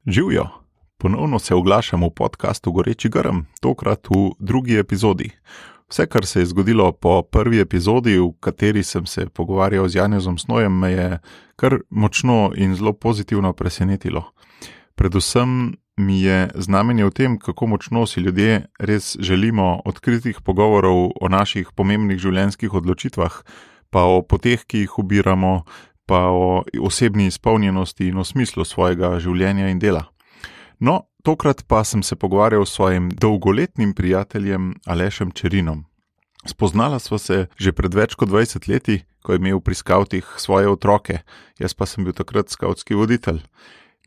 Živjo, ponovno se oglašam v podcastu Goreči grm, tokrat v drugi epizodi. Vse, kar se je zgodilo po prvi epizodi, v kateri sem se pogovarjal z Janezom Snojem, me je kar močno in zelo pozitivno presenetilo. Predvsem mi je znamenje v tem, kako močno si ljudje res želimo odkritih pogovorov o naših pomembnih življenjskih odločitvah, pa o poteh, ki jih ubiramo, pa o osebni izpolnjenosti in o smislu svojega življenja in dela. No, tokrat pa sem se pogovarjal s svojim dolgoletnim prijateljem Alešem Čerinom. Spoznala sva se že pred več kot 20 leti, ko je imel pri skavtih svoje otroke, jaz pa sem bil takrat skavtski voditelj.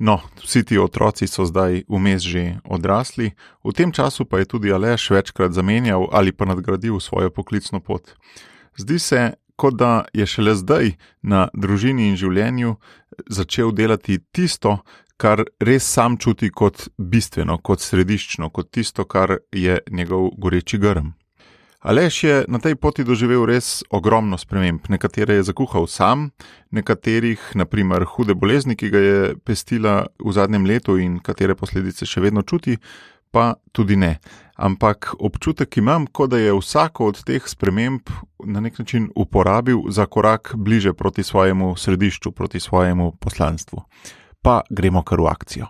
No, vsi ti otroci so zdaj vmes že odrasli, v tem času pa je tudi Aleš večkrat zamenjal ali pa nadgradil svojo poklicno pot. Zdi se, kot da je šele zdaj na družini in življenju začel delati tisto, kar res sam čuti kot bistveno, kot središčno, kot tisto, kar je njegov goreči grm. Aleš je na tej poti doživel res ogromno sprememb. Nekatere je zakuhal sam, nekaterih, na primer hude bolezni, ki ga je pestila v zadnjem letu in katere posledice še vedno čuti, pa tudi ne. Ampak občutek imam, kot da je vsako od teh sprememb na nek način uporabil za korak bliže proti svojemu središču, proti svojemu poslanstvu. Pa gremo kar v akcijo.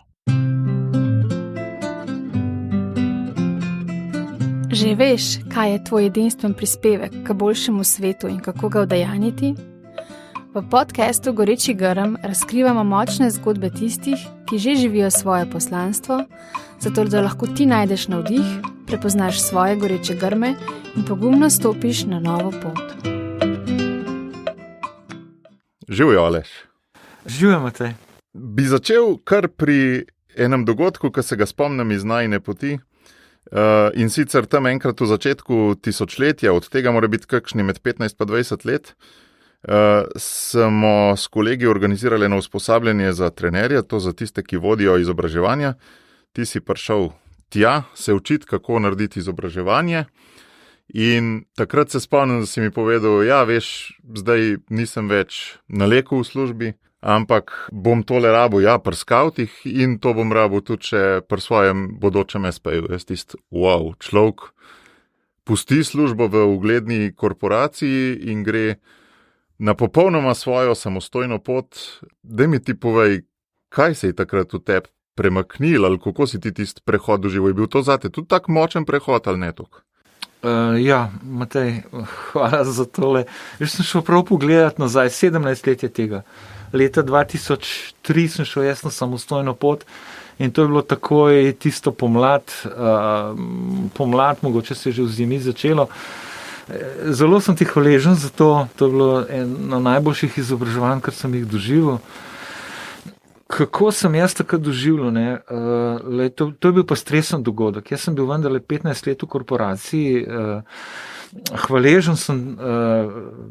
Že veš, kaj je tvoj edinstven prispevek k boljšemu svetu in kako ga udejanjiti? V podcastu Goreči grm razkrivamo močne zgodbe tistih, ki že živijo svoje poslanstvo, zato da lahko ti najdeš navdih, prepoznaš svoje goreče grme in pogumno stopiš na novo pot. Živjo, Aleš. Živjo, Matej. Bi začel kar pri enem dogodku, ki se ga spomnim iz najine poti. In sicer tam enkrat v začetku tisočletja, od tega mora biti kakšni med 15 pa 20 let, smo s kolegi organizirali eno usposabljanje za trenerje, to za tiste, ki vodijo izobraževanja. Ti si prišel tja se učiti, kako narediti izobraževanje. In takrat se spomnim, da si mi povedal, ja, veš, zdaj nisem več na leku v službi, ampak bom tole rabil, ja, pri skavtih in to bom rabil tudi še pri svojem bodočem SP-ju. Jaz tist, wow, človek pusti službo v ugledni korporaciji in gre na popolnoma svojo samostojno pot. Daj mi ti povej, kaj se je takrat v tebi premaknil ali kako si ti tist prehod doživel? Je bil to zate tudi tak močen prehod ali ne tok? Ja, Matej, hvala za tole. Jaz sem šel prav pogledat nazaj, 17 let je tega. Leta 2003 sem šel jaz na samostojno pot in to je bilo takoj tisto pomlad, mogoče se je že v zimi začelo. Zelo sem ti hvaležen za to, to je bilo eno najboljših izobraževanj, kar sem jih doživel. Kako sem jaz takrat doživljal, ne? To je bil pa stresen dogodek. Jaz sem bil vendarle 15 let v korporaciji, hvaležen sem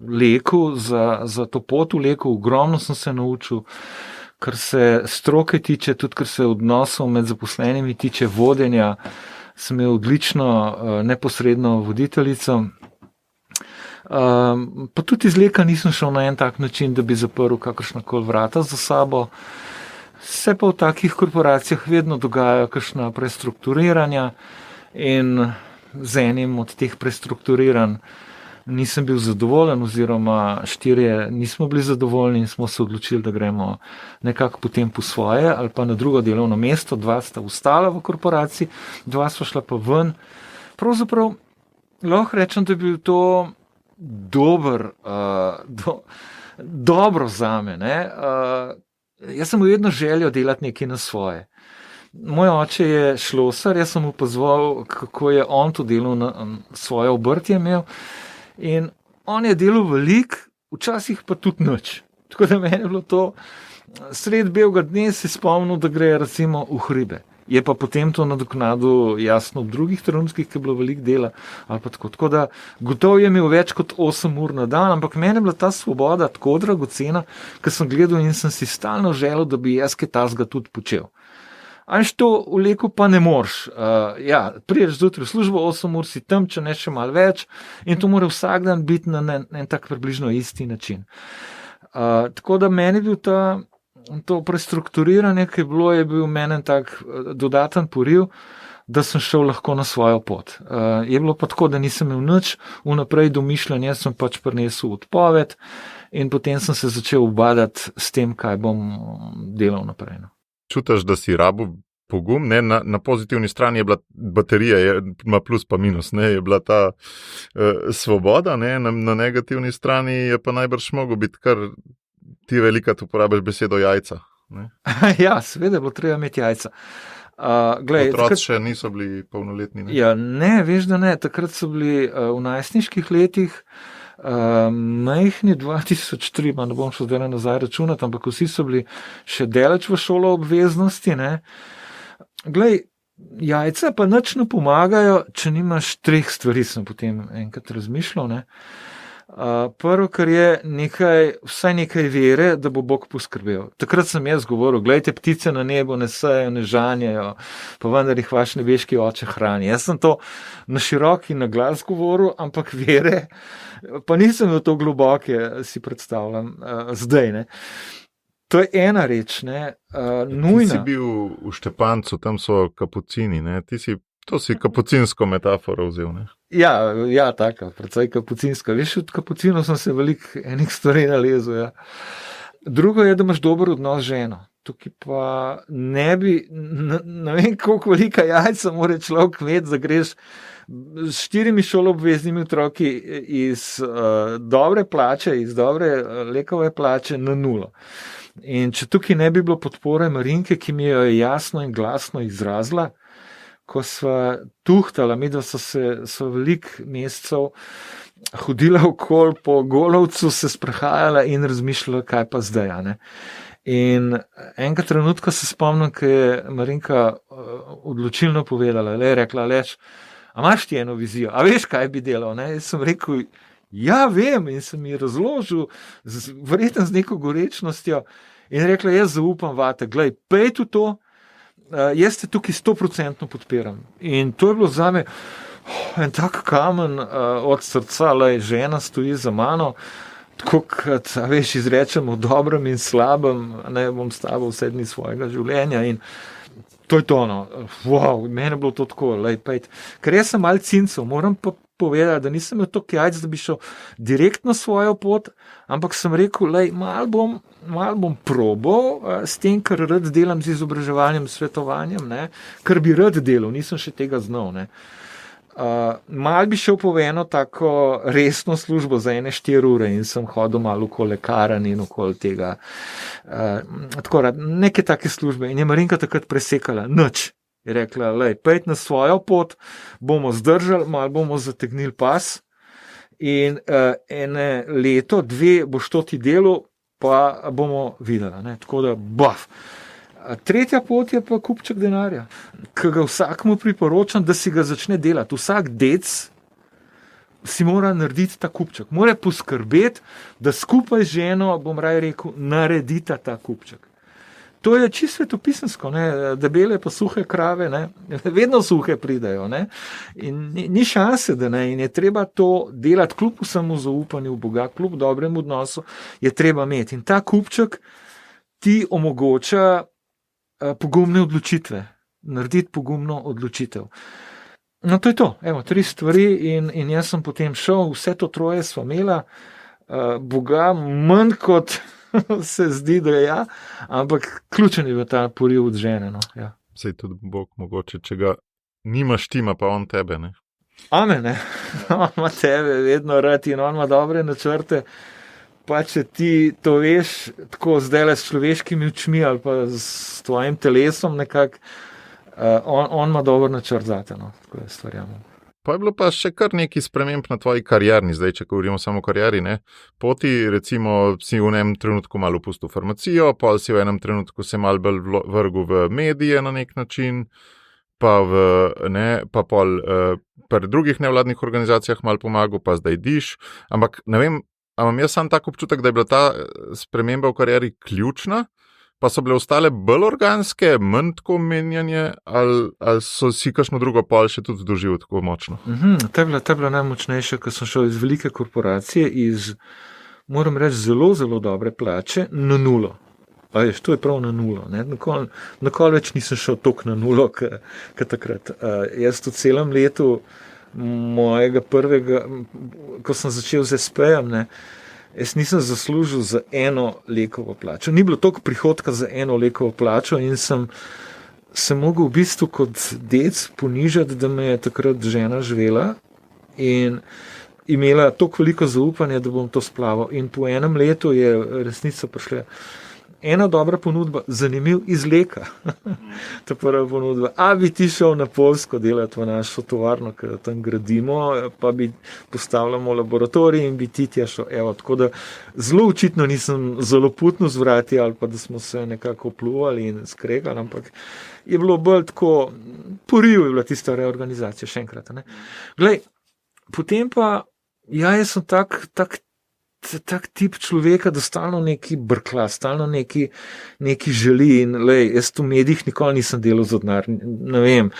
Leku za to pot v Leku, ogromno sem se naučil, kar se stroke tiče, tudi kar se odnosov med zaposlenimi tiče, vodenja, sem imel odlično neposredno voditeljico. Pa tudi iz Leka nisem šel na en tak način, da bi zaprl kakršnakoli vrata za sabo. Se pa v takih korporacijah vedno dogajajo kakšna prestrukturiranja in z enim od teh prestrukturiranj nisem bil zadovoljen oziroma 4 nismo bili zadovoljni in smo se odločili, da gremo nekako potem po svoje ali pa na drugo delovno mesto. 2 sta ostala v korporaciji, 2 sva šla pa ven. Pravzaprav lahko rečem, da je bil to dobro zame, ne. Jaz sem vedno želel delati nekaj na svoje. Moj oče je šlosar, jaz sem opazoval, kako je on to delal, svoje obrtje imel in on je delal veliko, včasih pa tudi nič. Tako da meni je bilo to, sred belega dne se spomnil, da gre recimo v hribe. Je pa potem to nadoknadil jasno v drugih trenutkih, ki je bilo veliko dela ali pa tako. Tako da gotovo je imel več kot 8 ur na dan, ampak meni je bila ta svoboda tako dragocena, ker sem gledal in sem si stalno želel, da bi jaz kaj tasga tudi počel. Anš to v Leku pa ne moreš. Prideš zjutraj v službo, 8 ur si tam, če ne še malo več in to mora vsak dan biti na en tak približno isti način. Tako da meni je bil ta to prestrukturiranje, ki je bil meni tak dodaten poriv, da sem šel lahko na svojo pot. Je bilo pa tako, da nisem imel nič vnaprej domišljanja, sem pač prinesel odpoved in potem sem se začel ubadati s tem, kaj bom delal naprej. No. Čutiš, da si rabu pogum, ne? Na pozitivni strani je bila baterija, ima plus pa minus, ne? Je bila ta svoboda, ne? Na negativni strani je pa najbrž mogo biti kar ti velikrat uporabiš besedo jajca. Ne? Ja, seveda je bilo treba imeti jajca. Otroci še niso bili polnoletni. Ne? Ja, ne, veš, da ne. Takrat so bili v najstniških letih majhni 2003, ne bom šel zdaj nazaj računati, ampak vsi so bili še daleč v šolo obveznosti. Ne? Glej, jajca pa nič ne pomagajo, če nimaš 3 stvari, sem potem enkrat razmišljal. Ne? Prvo, kar je vsaj nekaj vere, da bo Bog poskrbel. Takrat sem jaz govoril, glejte, ptice na nebu ne sejo, ne žanjajo, pa vendar jih vaš nebeški oče hrani. Jaz sem to na širok in na glas govoril, ampak vere, pa nisem v to globoke, si predstavljam, zdaj, ne. To je ena reč, ne, nujna. Ti si bil v Štepancu, tam so kapucini, ne, to si kapucinsko metaforo vzel, ne. Ja, taka, precej kapucinska. Veš, od kapucinov sem se veliko enih stvari nalezel, ja. Drugo je, da imaš dober odnos z ženo. Tukaj pa ne vem, koliko velika jajca mora človek imeti, da greš s 4 šoloobveznimi otroki iz dobre plače, iz dobre lekove plače na 0. In če tukaj ne bi bilo podpore Marinke, ki mi jo je jasno in glasno izrazila, ko sva tuhtala, midva so veliko mesecev hodila okoli po Golovcu, se sprehajala in razmišljala, kaj pa zdaj, ne. In enega trenutka se spomnim, ko je Marinka odločilno povedala, rekla, Aleš, a imaš ti eno vizijo, a veš, kaj bi delal, ne? Jaz sem rekel, ja, vem, in sem ji razložil, verjetno z neko gorečnostjo, in rekla, jaz zaupam vate, glej, pej tu to, jaz te tukaj 100% podpiram. In to je bilo zame en tak kamen od srca, lej, žena stoji za mano, tako kot, veš, izrečemo v dobrem in slabem, ne bom s tabo vse dni svojega življenja in to je to, no. Wow, meni je bilo to tako, lej, pejt. Ker jaz sem malo cincev, moram pa povedati, da nisem imel toliko jajc, da bi šel direktno svojo pot, ampak sem rekel, lej, mal bom probal s tem, kar rad delam z izobraževanjem, svetovanjem, ne, kar bi rad delal, nisem še tega znal, ne. Mal bi šel po eno tako resno službo za 4 ure in sem hodil malo okoli lekarn in okoli tega. Tako rad, neke take službe. In je Marinka takrat presekala, nič. Je rekla, lej, pejt na svojo pot, bomo zdržali, malo bomo zategnili pas in ene leto, 2 boš to ti delal, pa bomo videli, ne. Tako da, baf. Tretja pot je pa kupček denarja, ki ga vsakmu priporočam, da si ga začne delati. Vsak dec si mora narediti ta kupček. Mora poskrbeti, da skupaj z ženo, bom raje rekel, naredita ta kupček. To je čisto svetopisansko, ne, debele pa suhe krave, ne, vedno suhe pridajo, ne, in ni šanse, da ne, in je treba to delati, kljub vsemu zaupanju v Boga, kljub dobremu odnosu, je treba imeti. In ta kupček ti omogoča pogumne odločitve, narediti pogumno odločitev. No, to je to, evo, 3 stvari in jaz sem potem šel, vse to 3 sva imela, Boga manj kot se zdi, da je ja, ampak ključen je bil ta poriv od žene, no, ja. Sej tudi Bog mogoče, če ga nimaš tima, pa on tebe, ne? Amen, ne, on ima tebe vedno rad in on ima dobre načrte. Pa če ti to veš, tako zdajle s človeškimi očmi ali pa s tvojim telesom nekako, on ima dober načrt zate, no, tako jaz verjamem. Pa je bilo pa še kar nekaj sprememb na tvoji karierni, zdaj, če govorimo samo o karieri, ne? Poti, recimo, si v enem trenutku malo opustil farmacijo, pol si v enem trenutku se malo bolj vrgel v medije na nek način, pa pol pri drugih nevladnih organizacijah malo pomagal, pa zdaj diš, ampak ne vem, a imam jaz sam tak občutek, da je bila ta sprememba v karieri ključna, pa so bile ostale bolj organske, manj tako menjanje, ali so si kakšno drugo pol še tudi doživel tako močno? Ta je bila najmočnejša, ko sem šel iz velike korporacije, iz, moram reči, zelo, zelo dobre plače na 0. A veš, to je prav na nulo. Nikoli več nisem šel toliko na nulo, kot takrat. Jaz v celem letu mojega prvega, ko sem začel z SP-jem, jaz nisem zaslužil za eno lekovo plačo. Ni bilo toliko prihodka za eno lekovo plačo in sem se mogel v bistvu kot dec ponižati, da me je takrat žena živela in imela toliko veliko zaupanja, da bom to splaval. In po enem letu je resnica prišla. Ena dobra ponudba, zanimiv izleka. Ta prva ponudba. A bi ti šel na Poljsko delati v našo tovarno, ki tam gradimo, pa bi postavljamo laboratorij in bi ti tja šel. Evo, tako da zelo očitno nisem zelo putno zvrati ali pa da smo se nekako pluvali in skregali, ampak je bilo bolj tako, poriv je bila tista reorganizacija, še enkrat. Glej, potem pa, jaz sem tak tip človeka, da stalno neki brkla, stalno neki želi in jaz v medijih nikoli nisem delal za denar, ne vem,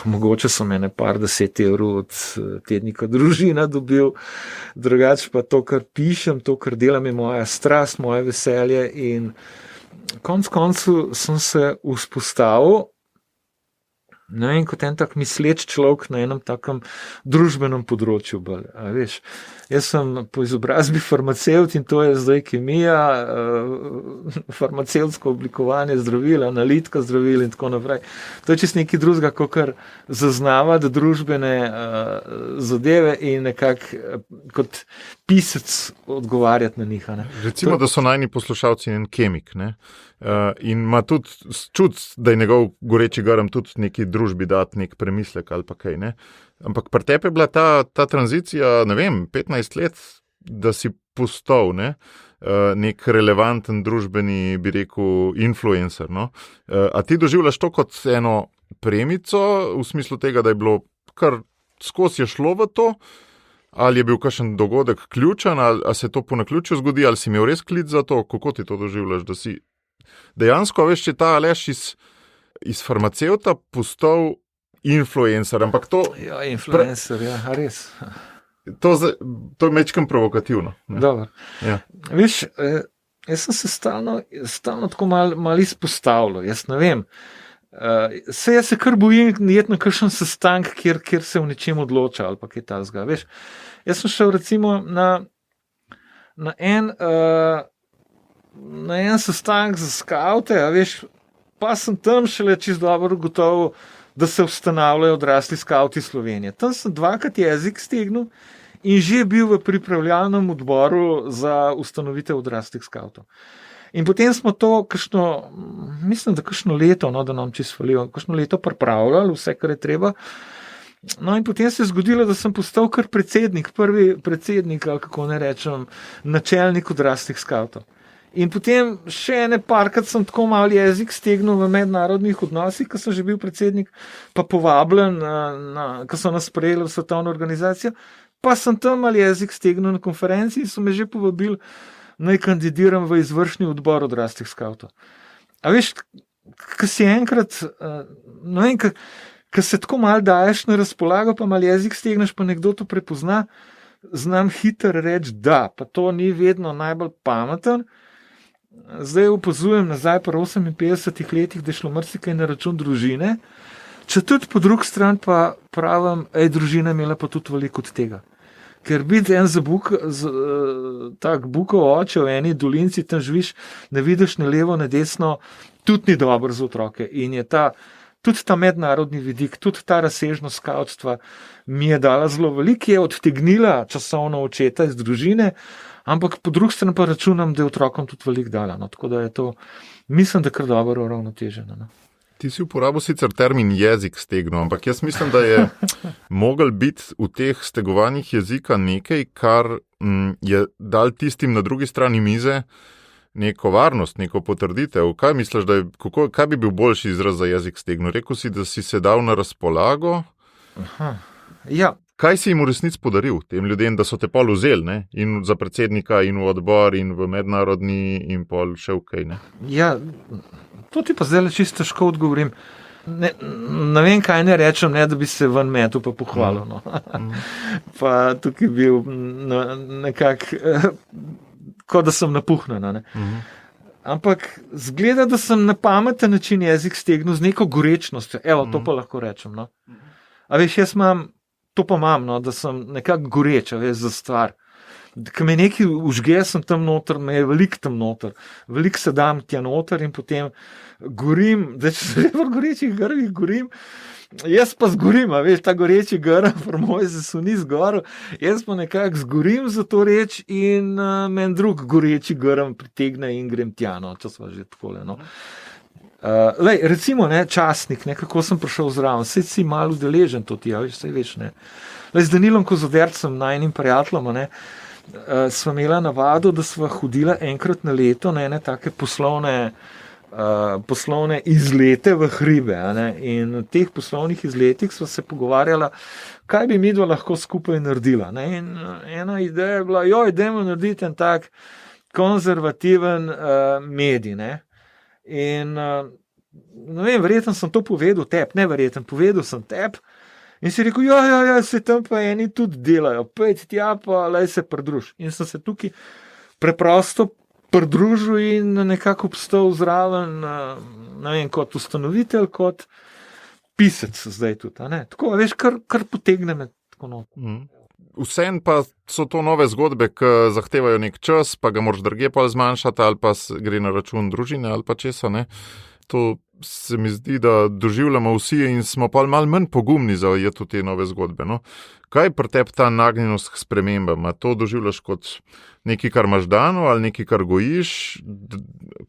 mogoče so mene par 10 evrov od tednika Družina dobil, drugače pa to, kar pišem, to, kar delam, je moja strast, moje veselje in konec koncu sem se vzpostavil, ne vem, kot en tak misleč človek na enem takem družbenem področju bolj, veš. Jaz sem po izobrazbi farmacevt in to je zdaj kemija, farmacevtsko oblikovanje zdravil, analitika zdravil in tako naprej. To je čisto nekaj drugega, kakor zaznavati družbene zadeve in nekako kot pisec odgovarjati na njih. Recimo, da so najni poslušalci en kemik, ne? In ima tudi čut, da je njegov goreči grm tudi neki družbi dati nek premislek ali pa kaj, ne? Ampak pri tebi je bila ta tranzicija, ne vem, 15 let, da si postal, ne? Nek relevanten družbeni, bi rekel, influencer, no? A ti doživljaš to kot eno premico, v smislu tega, da je bilo kar skozi je šlo v to, ali je bil kakšen dogodek ključen, ali se to po naključju zgodi, ali si imel res klic za to, kako ti to doživljaš, da si dejansko, veš, če ta Aleš iz farmacevta postal influencer, ampak to... Ja, influencer, res. To je mečkem provokativno. Dobro. Ja. Veš, jaz sem se stalno tako malo izpostavljal, jaz ne vem. Jaz se kar bojim jeti na kakšen sestank, kjer se v nečem odloča, ali pa kaj takega, veš. Jaz sem šel recimo na en sestanek za skavte, veš, pa sem tam šele čisto dobro gotovo, da se ustanavljajo odrasli skavti Slovenije. Tam sem 2krat jezik stegnil in že bil v pripravljalnem odboru za ustanovitev odraslih skavtov. In potem smo to mislim, da kakšno leto, da nam čisto falijo, kakšno leto pripravljali, vse, kar je treba. No in potem se je zgodilo, da sem postal kar predsednik, prvi predsednik, ali kako ne rečem, načelnik odraslih skavtov. In potem še ene parkrat sem tako malo jezik stegnil v mednarodnih odnosih, ko sem že bil predsednik, pa povabljen, ko so nas sprejeli v svetovno organizacijo, pa sem tam malo jezik stegnil na konferenci in so me že povabili, naj kandidiram v izvršni odbor odraslih skavtov. A veš, ko si enkrat, ko se tako malo daješ na razpolago, pa malo jezik stegneš, pa nekdo to prepozna, znam hitro reči da, pa to ni vedno najbolj pameten. Zdaj opazujem nazaj po 58 letih, da je šlo marsikaj na račun družine. Če tudi po drugi strani pa pravim, družina imela pa tudi veliko od tega. Ker biti en tak bukov oče v eni dolinci, tam živiš, ne vidiš na levo, na desno, tudi ni dobro za otroke. In je tudi ta mednarodni vidik, tudi ta razsežnost skavtstva mi je dala zelo veliko, je odtegnila časovno očeta iz družine, ampak po drugi strani pa računam, da je otrokom tudi veliko dala. No. Tako da je to, mislim, da kar dobro uravnoteženo. No. Ti si uporabil sicer termin jezik stegnil, ampak jaz mislim, da je mogel biti v teh stegovanjih jezika nekaj, kar je dal tistim na drugi strani mize neko varnost, neko potrditev. Kaj misliš, kaj bi bil boljši izraz za jezik stegnil? Rekel si, da si se dal na razpolago. Aha, ja. Kaj si jim v resnici podaril, tem ljudem, da so te pol vzeli, ne? In za predsednika, in v odbor, in v mednarodni, in pol še v kaj, ne? Ja, to ti pa zdaj čisto težko odgovorim. Ne vem, kaj ne rečem, ne, da bi se ven metu pa pohvalil. No. Pa tukaj bil nekako, kot da sem napuhnen. Ne? Ampak zgleda, da sem na pameten način jezik stegnil z neko gorečnostjo. Evo, to pa lahko rečem. No. A veš, jaz imam, to pa imam, no, da sem nekako goreč, a veš, za stvar. Ko me nekaj užge, sem tam noter, me je veliko tam noter. Veliko se dam tja noter in potem gorim, da če se v gorečih grmih gorim, jaz pa zgorim, a veš, ta goreči grm, pri moj se suni zgoril, jaz pa nekako zgorim za to reč in men drug goreči grm pritegne in grem tja, no, če sva že takole, no. Lej, recimo, ne, časnik, ne, kako sem prišel zraven, saj si malo udeležen to ti, a veš, saj veš, ne. Lej, z Danilom Kozodercem, najnim prijateljem, ne, sva imela navado, da sva hodila enkrat na leto na ene take poslovne izlete v hribe. Ne? In v teh poslovnih izletih sva se pogovarjala, kaj bi midva lahko skupaj naredila. Ne? In ena ideja je bila, idemo narediti en tak konzervativen medij. Ne? In ne vem, verjetno sem to povedal tebi, neverjetno, povedal sem tebi. In si rekel, se tam pa eni tudi delajo, pojdi tja pa lej se pridruž. In sem se tukaj preprosto pridružil in nekako obstal zraven, ne vem, kot ustanovitelj, kot pisec zdaj tudi. A ne? Tako, veš, kar potegne me tako noter. Vseeno pa so to nove zgodbe, ki zahtevajo nek čas, pa ga moraš drugje pol zmanjšati, ali pa gre na račun družine, ali pa česa, ne. To se mi zdi, da doživljamo vsi in smo pa malo manj pogumni za jeti v te nove zgodbe. No. Kaj pri tebi ta nagnjenost k spremembam? A to doživljaš kot nekaj, kar imaš dano, ali nekaj, kar gojiš?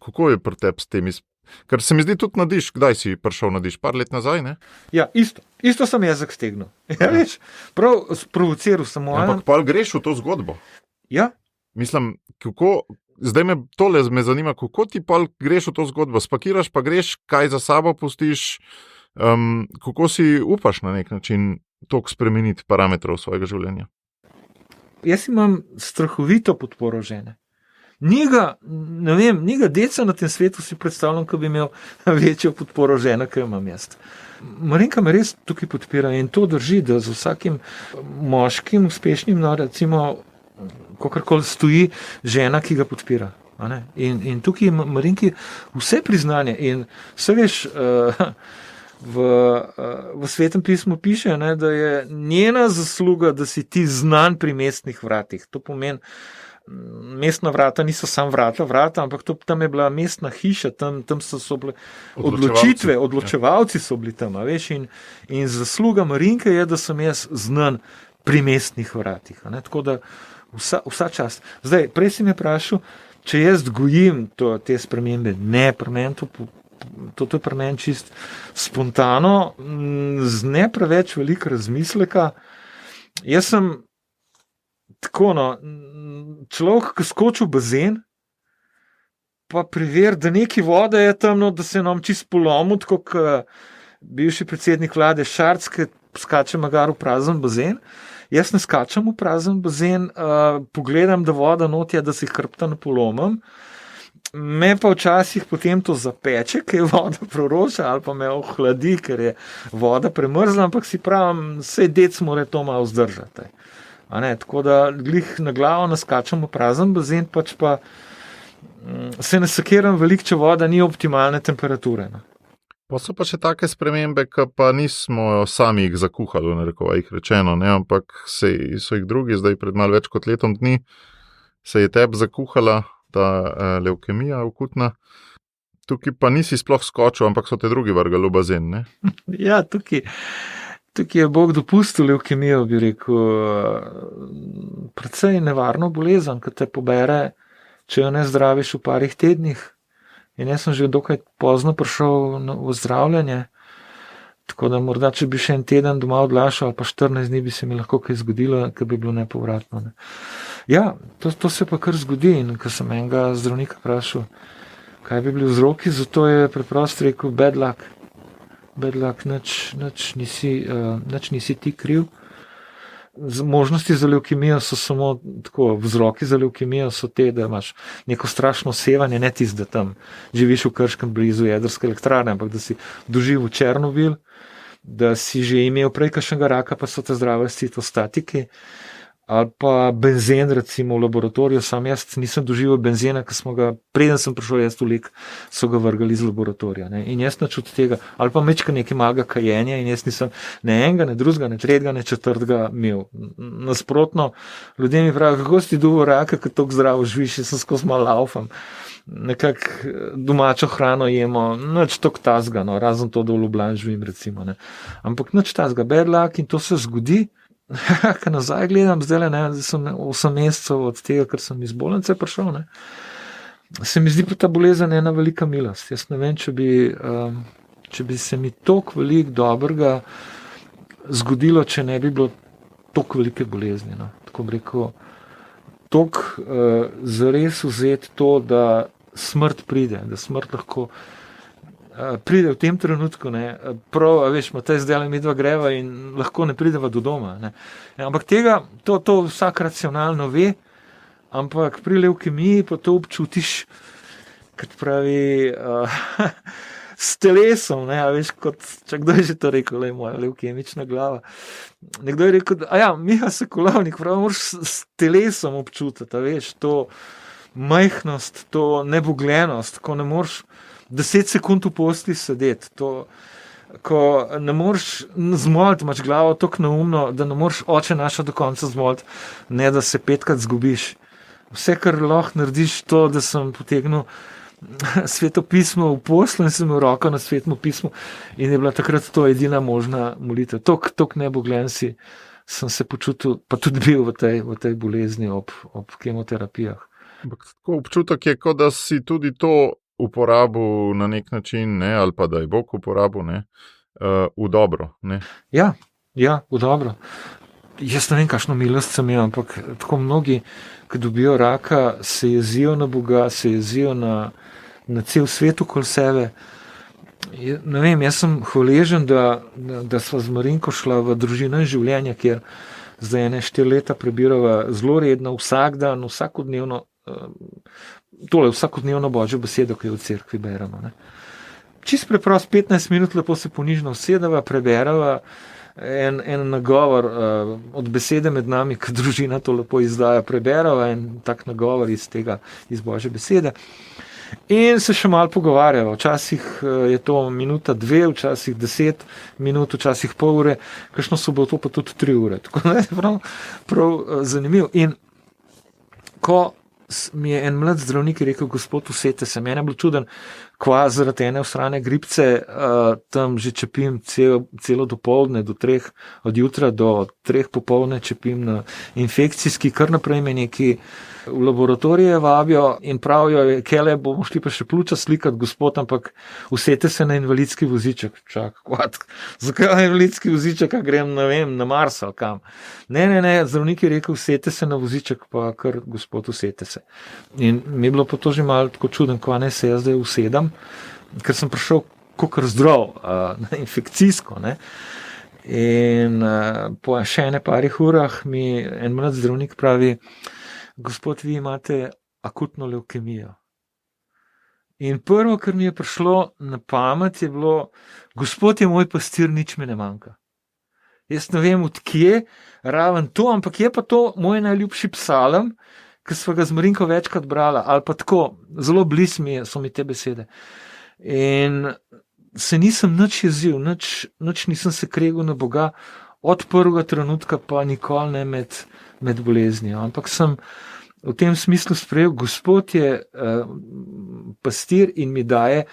Kako je pri tebi s temi? Ker se mi zdi tudi na diš. Kdaj si prišel na diš? Par let nazaj, ne? Ja, isto sem jezik stegnil. Ja, veš, prav sprovociral sem moja. Ampak pa greš v to zgodbo? Ja. Mislim, kako... Zdaj me zanima, kako ti pa greš v to zgodbo, spakiraš pa greš, kaj za sabo pustiš, kako si upaš na nek način toliko spremeniti parametrov svojega življenja? Jaz imam strahovito podporo žene. Njega deca na tem svetu si predstavljam, ko bi imel večjo podporo žena, ki jo imam jaz. Marinka me res tukaj podpira in to drži, da z vsakim moškim uspešnim, no, recimo, kakorkoli stoji žena, ki ga podpira. In tukaj je Marinki vse priznanje. In vse veš, v Svetem pismu piše, ne, da je njena zasluga, da si ti znan pri mestnih vratih. To pomeni, mestna vrata niso sam vrata, ampak tam je bila mestna hiša, tam so bile odločevalci so bili tam. Veš, in zasluga Marinke je, da sem jaz znan pri mestnih vratih. Tako da vsa čast. Zdaj, prej si me vprašal, če jaz gojim te spremembe. Ne, pri meni to je pri meni čist spontano, z ne preveč veliko razmisleka. Jaz sem tako, no, človek, ki skoči v bazen, pa preveri, da neki vode je tam, no, da se nam čist polomil, tako kot bivši predsednik vlade Šarc, ki skače magar v prazen bazen. Jaz ne skačem v prazen bazen, pogledam, da voda notja, da si hrbta ne polomim. Me pa včasih potem to zapeče, ker je voda proroča, ali pa me ohladi, ker je voda premrzla, ampak si pravim, sej dec mora to malo vzdržati. Tako da glih na glavo naskačem v prazen bazen, pač pa se ne sekiram veliko, če voda ni optimalne temperature. No. Pa so pa še take spremembe, ki pa nismo sami jih zakuhali, jih rečeno, ne? Ampak so jih drugi, zdaj pred malo več kot letom dni, se je tebi zakuhala ta levkemija akutna. Tukaj pa nisi sploh skočil, ampak so te drugi vrgali v bazen, ne? Ja, tukaj je Bog dopustil levkemijo, bi rekel, precej nevarno bolezen, ki te pobere, če jo ne zdraviš v parih tednih. In jaz sem že dokaj pozno prišel v zdravljenje, tako da morda, če bi še en teden doma odlašal, ali pa 14 dni bi se mi lahko kaj zgodilo, ki bi bilo nepovratno. Ne. Ja, to se pa kar zgodi. In ko sem enega zdravnika vprašal, kaj bi bili vzroki, zato je preprosto rekel, bad luck. Bad luck, nič nisi ti kriv. Možnosti za levkemijo so samo tako, vzroki za levkemijo so te, da imaš neko strašno sevanje, ne tisto, da tam živiš v Krškem blizu jedrske elektrarne, ampak da si doživel Černobil, da si že imel prej kakšnega raka, pa so te zdrave citostatiki, Ali pa benzen, recimo v laboratoriju, sam jaz nisem doživel benzena, ker smo ga, preden sem prišel jaz v lek, so ga vrgali iz laboratorija. Ne? In jaz nič od tega, ali pa mečka nekaj malega kajenja in jaz nisem ne enega, ne drugega, ne tretjega, ne četrtega imel. Nasprotno, ljudje mi pravijo, kako si duvo raka, ker tako zdravo živiš, jaz sem skozi malo laufam. Nekako domačo hrano jemo, nič tako tazga, no, razen to, da v Ljubljani živim, recimo. Ne? Ampak nič tazga, bad luck in to se zgodi. Kaj nazaj gledam, zdaj sem 8 mesecev od tega, ker sem iz bolnice prišel, ne. Se mi zdi pa ta bolezen ena velika milost. Jaz ne vem, če bi se mi toliko veliko dobrega zgodilo, če ne bi bilo toliko velike bolezni. No. Tako bi rekel, toliko zares vzeti to, da smrt pride, da smrt lahko pride v tem trenutku, ne, prav, veš, Matej, zdaj mi dva greva in lahko ne prideva do doma, ne. Ampak tega, to vsak racionalno ve, ampak pri levkemiji pa to občutiš, kot pravi, s telesom, ne, a veš, kot, kdo je že to rekel, moja levkemična glava. Nekdo je rekel, Miha Sekulovnik, prav, moraš s telesom občutiti, a veš, to majhnost, to neboglenost, ko ne moreš 10 sekund v posli sedeti, to, ko ne moreš zmoliti, imaš glavo tako neumno, da ne moreš oče naša do konca zmoliti, ne da se 5krat zgubiš. Vse, kar lahko narediš, to, da sem potegnil Sveto pismo v poslu in sem imel roko na Svetem pismu in je bila takrat to edina možna molitev. Tok neboglen sem se počutil, pa tudi bil v tej bolezni ob kemoterapijah. Ampak tako občutek je, kot da si tudi to uporabil na nek način, ne, ali pa da je Bog uporabil, ne, v dobro. Ne. Ja, v dobro. Jaz ne vem, kakšno milost sem imel, ampak tako mnogi, ki dobijo raka, se jezijo na Boga, se jezijo na cel svet okoli sebe. Ne vem, jaz sem hvaležen, da sva z Marinko šla v družino življenja, kjer zdaj 4 leta prebirava zelo redno, vsak dan, vsakodnevno božjo besedo, ki jo v cerkvi beremo. Ne. Čist preprost 15 minut lepo se ponižno usedava, preberava en nagovor od besede med nami, ki družina to lepo izdaja, preberava en tak nagovor iz božje besede. In se še malo pogovarjava. Včasih je to minuta, 2, včasih 10 minut, včasih pol ure, kakšno soboto pa tudi 3 ure. Tako da je prav zanimivo. In ko mi je en mlad zdravnik rekel, gospod, usete se. Mene je bilo čuden, kva zaradi ene osrane gripce tam že čepim celo dopoldne, do 3, od jutra do 3 popoldne čepim na infekcijski, kar naprej me neki v laboratorije vabijo in pravijo, kele bomo šli pa še pljuča slikati, gospod, ampak usete se na invalidski voziček. Zakaj na invalidski voziček, a grem, ne vem, na Mars ali kam. Ne, zdravnik je rekel, usete se na voziček, pa kar gospod, usete se. In mi je bilo pa to že malo tako čuden, ko ne se jaz zdaj usedam, ker sem prišel kakor zdrav, infekcijsko, ne. In po še ene parih urah mi en mlad zdravnik pravi, gospod, vi imate akutno levkemijo. In prvo, kar mi je prišlo na pamet, je bilo, gospod je moj pastir, nič mi ne manjka. Jaz ne vem, od kje raven to, ampak je pa to moj najljubši psalm, ki sva ga z Marinko večkrat brala, ali pa tako, zelo blizu so mi te besede. In se nisem nič jezil, nič nisem se kregel na Boga, od prvega trenutka pa nikoli ne med boleznijo. Ampak sem v tem smislu sprejel, gospod je pastir in mi daje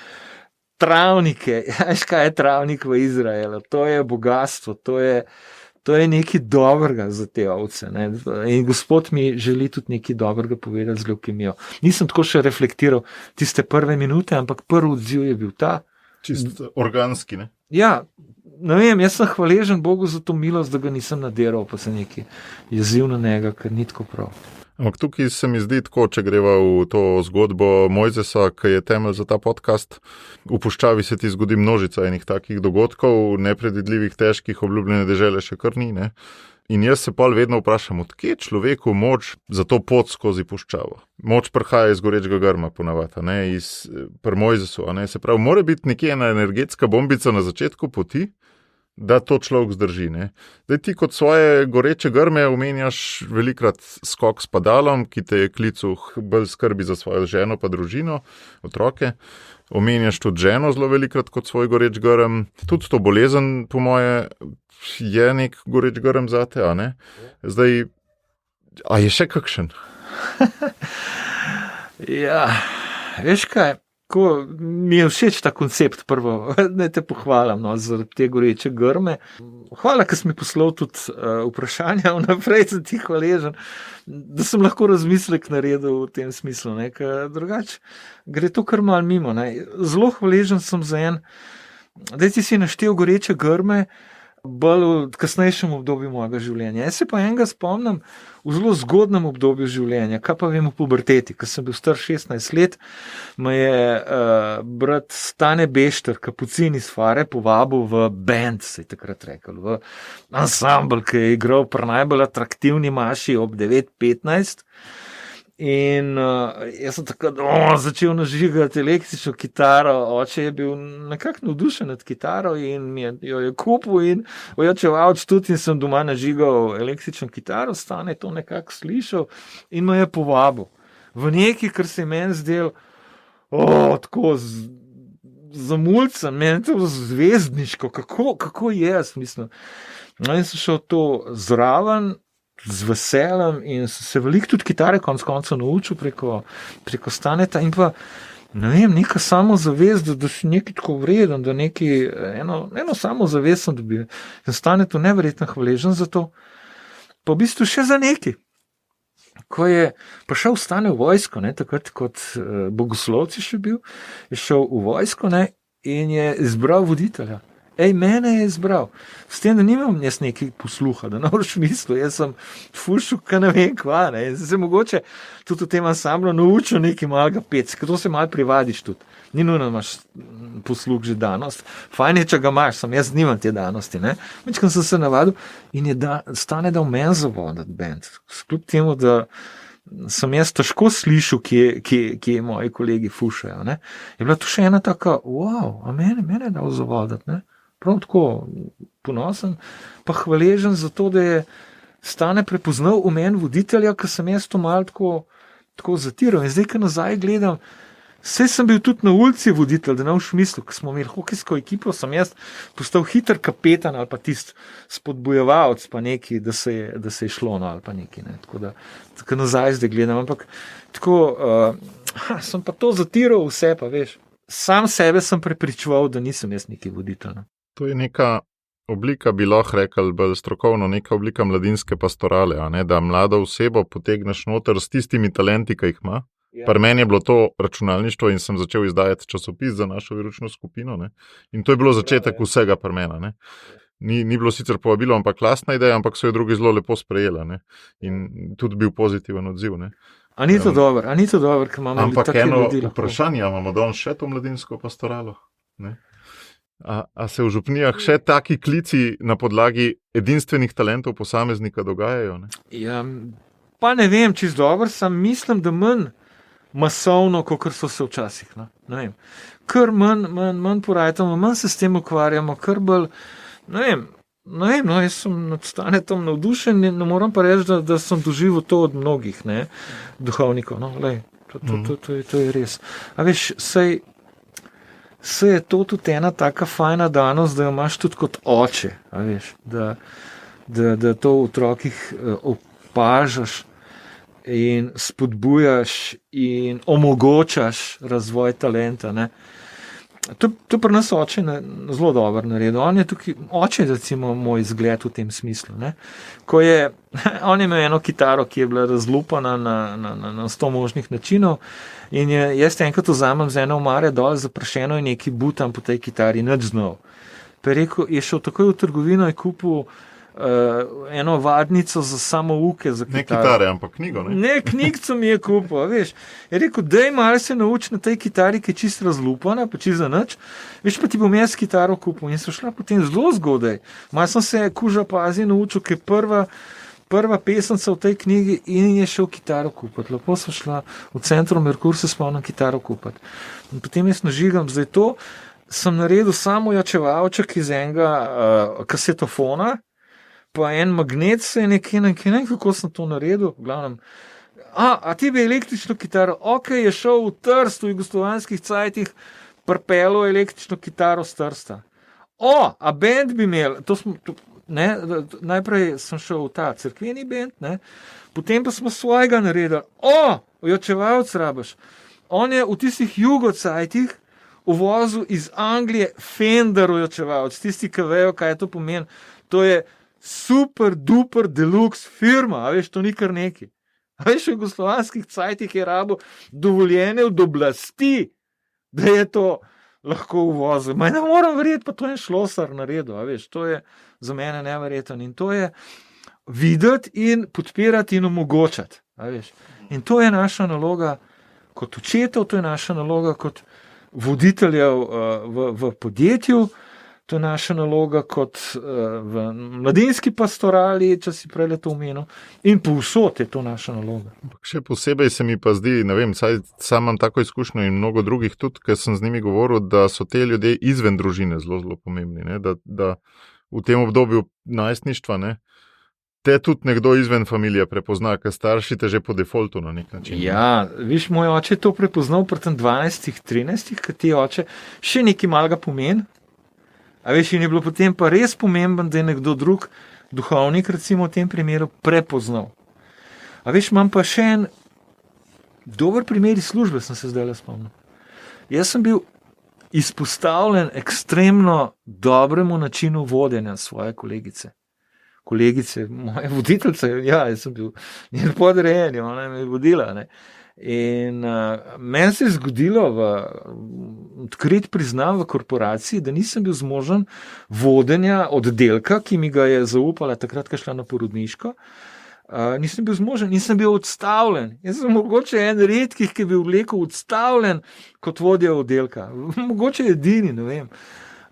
travnike. Veš, kaj je travnik v Izraelu? To je bogatstvo, to je nekaj dobrega za te ovce. Ne? In gospod mi želi tudi nekaj dobrega povedati z levkemijo. Nisem tako še reflektiral tiste prve minute, ampak prvi odziv je bil ta. Čist organski, ne? Ja, ne vem, jaz sem hvaležen Bogu za to milost, da ga nisem nadiral, pa se neki jeziv na njega, ker ni tako prav. Ampak tukaj se mi zdi tako, če greva v to zgodbo Mojzesa, ki je temelj za ta podcast, v puščavi se ti zgodi množica enih takih dogodkov, nepredvidljivih, težkih, obljubljene dežele še kar ni, ne? In jaz se pol vedno vprašam, odkje človeku moč za to pot skozi puščavo. Moč prihaja iz gorečega grma ponavadi, ne, pri Mojzesu, ne, se pravi, mora biti nekje ena energetska bombica na začetku poti, da to človek zdrži. Ne? Zdaj ti kot svoje goreče grme omenjaš velikrat skok s padalom, ki te je klical bolj skrbi za svojo ženo pa družino, otroke. Omenjaš tudi ženo zelo velikrat kot svoj goreč grm. Tudi to bolezen, po moje, je nek goreč grm zate, a ne? Zdaj, a je še kakšen? Ja, veš kaj? Ko mi je všeč ta koncept prvo, ne te pohvalim za te goreče grme. Hvala, ker si mi poslal tudi vprašanja vnaprej, sem ti hvaležen, da sem lahko razmislek naredil v tem smislu, ne, ker drugače gre to kar malo mimo, ne. Zelo hvaležen sem za da ti si naštel goreče grme bolj v kasnejšem obdobju mojega življenja. Jaz se pa enega spomnim v zelo zgodnem obdobju življenja, kaj pa vem v puberteti, ko sem bil star 16 let, me je brat Stane Bešter, kapucin iz Fare, povabil v band, se je takrat rekel, v ansambl, ki je igral pri najbolj atraktivni maši ob 9:15. In jaz sem takrat začel nažigati električno kitaro, oče je bil nekako navdušen nad kitaro in jo je kupil in ojačevalč tudi in sem doma nažigal električno kitaro, Stane to nekako slišal in me je povabil v nekaj, kar se je meni zdel tako zamulcen, meni to zvezdniško, kako je, jaz mislim. No in sem šel to zraven, z veseljem in se veliko tudi kitare konec koncev naučil preko Staneta in pa, ne vem, neka samozavest, da si nekaj tako vreden, da eno samozavest sem dobil. In Stanetu neverjetno hvaležen za to, pa v bistvu še za nekaj. Ko je prišel Stane v vojsko, ne, takrat kot bogoslovci še bil, je šel v vojsko, ne, in je izbral voditelja. Mene je izbral. S tem, da nimam jaz nekaj posluha, da ne boš mislil, jaz sem fušil, kaj ne vem kva, ne. Jaz se mogoče tudi v tem ansamblu naučil nekaj malega pec, ker to se malo privadiš tudi. Ni nujno, da imaš posluh že danost. Fajn je, če ga imaš, sam jaz nimam te danosti, ne. Večkrat sem se navadil in je Stane dal meni zavodati band. Kljub temu, da sem jaz težko slišal, kje moji kolegi fušajo, ne. Je bila tu še ena taka, a mene je dal zavodati, ne. Prav tako ponosen, pa hvaležen za to, da je Stane prepoznal v meni voditelja, ker sem jaz to malo tako zatiral. In zdaj, ko nazaj gledam, saj sem bil tudi na ulici voditelj, da ne boš mislil, ko smo imeli hokejsko ekipo, sem jaz postal hiter kapetan ali pa tisti spodbujevalec pa neki, da se je šlo, no, ali pa neki, ne. Tako nazaj zdaj gledam, ampak tako, sem pa to zatiral vse, pa veš, sam sebe sem prepričeval, da nisem jaz neki voditelj, ne. To je neka oblika, bi lahko rekel, bolj strokovno, neka oblika mladinske pastorale, a ne, da mlado osebo potegneš noter s tistimi talenti, ki jih ima. Ja. Pri meni je bilo to računalništvo in sem začel izdajati časopis za našo veročno skupino, ne. In to je bilo začetek vsega pri meni, ne. Ni bilo sicer povabilo, ampak lastna ideja, ampak so jo drugi zelo lepo sprejela, ne. In tudi bil pozitiven odziv, ne. A ni to dobro, ker imamo ampak take eno ljudi. vprašanje, imamo danes še to mladinsko pastoralo, ne. A se v župnijah še taki klici na podlagi edinstvenih talentov posameznika dogajajo, ne? Ja, pa ne vem, čisto dobro, sam mislim, da manj masovno, kot so se včasih, no. Ne vem. Kar manj porajtamo, manj se s tem ukvarjamo, kar bolj, ne vem, no, jaz sem nad Stanetom navdušen in ne moram pa reči, da sem doživel to od mnogih, ne, duhovnikov, no, lej, to je res. A veš, saj je to tudi ena taka fajna danost, da jo imaš tudi kot oče, a veš, da to v otrokih opažaš in spodbujaš in omogočaš razvoj talenta, ne. To pri nas oče zelo dobro naredil. On je tukaj, oče je recimo moj zgled v tem smislu, ne. On je imel eno kitaro, ki je bila razlupana na 100 možnih načinov in jaz enkrat vzamem z eno omare dol zaprašeno in nekaj butam po tej kitari, nič znal. Pa je rekel, je šel takoj v trgovino in kupil eno vadnico za samouke za kitaro. Ne kitare, ampak knjigo, ne? Ne, knjigco mi je kupil, veš. Je rekel, daj malo se nauči na tej kitari, ki je čisto razlupana, pa čisto za nič. Veš, pa ti bom jaz kitaro kupil. In so šla potem zelo zgodaj. Malo sem se kuža pazi naučil, ker je prva pesemca v tej knjigi in je šel kitaro kupiti. Lepo so šla v centru Merkur, se spomnim, kitaro kupiti. In potem jaz nažigam zdaj to. sem naredil samo ojačevalček iz enega kasetofona, pa en magnet se je nekje, kako sem to naredil, v glavnem. A ti bi električno kitaro, je šel v Trst v jugoslovanskih cajtih, prpelo električno kitaro z Trsta. A band bi imel, najprej sem šel v ta cerkveni band, ne, potem pa smo svojega naredili. Ojačevalc rabiš. On je v tistih jugocajtih uvozil iz Anglije Fender ojačevalc, tisti, ki vejo, kaj to pomeni. To je super duper deluxe firma, a veš, to ni kar neki. A veš, v jugoslovanskih cajtih je rabo dovoljenje od oblasti, da je to lahko uvozil. Ne moram verjeti, pa to je Šlosar naredil, a veš, to je za mene neverjeten in to je videti in podpirati in omogočati, a veš. In to je naša naloga kot očetov, to je naša naloga kot voditeljev v podjetju, to je naša naloga kot v mladinski pastorali, če si prej to omenil, in povsod je to naša naloga. Še posebej se mi pa zdi, ne vem, sam imam tako izkušnjo in mnogo drugih tudi, ker sem z njimi govoril, da so te ljudje izven družine zelo pomembni, ne? Da v tem obdobju najstništva, ne, te tudi nekdo izven familije prepozna, ker starši te že po defaultu na nek način. Ja, viš, moj oče je to prepoznal pri tem 12-13, ker ti oče še nekaj malega pomeni. A veš, in je bilo potem pa res pomemben, da je nekdo drug, duhovnik recimo v tem primeru, prepoznal. A veš, imam pa še en dober primer iz službe, sem se zdaj le spomnil. Jaz sem bil izpostavljen ekstremno dobremu načinu vodenja svoje kolegice, moje voditeljice, jaz sem bil njen podrejen, ona me je vodila, ne. In meni se je zgodilo odkrit priznam v korporaciji, da nisem bil zmožen vodenja oddelka, ki mi ga je zaupala takrat, ko je šla na porodniško. Nisem bil zmožen, nisem bil odstavljen. Jaz sem mogoče en redkih, ki je bil vlekel odstavljen kot vodja oddelka. Mogoče edini, ne vem.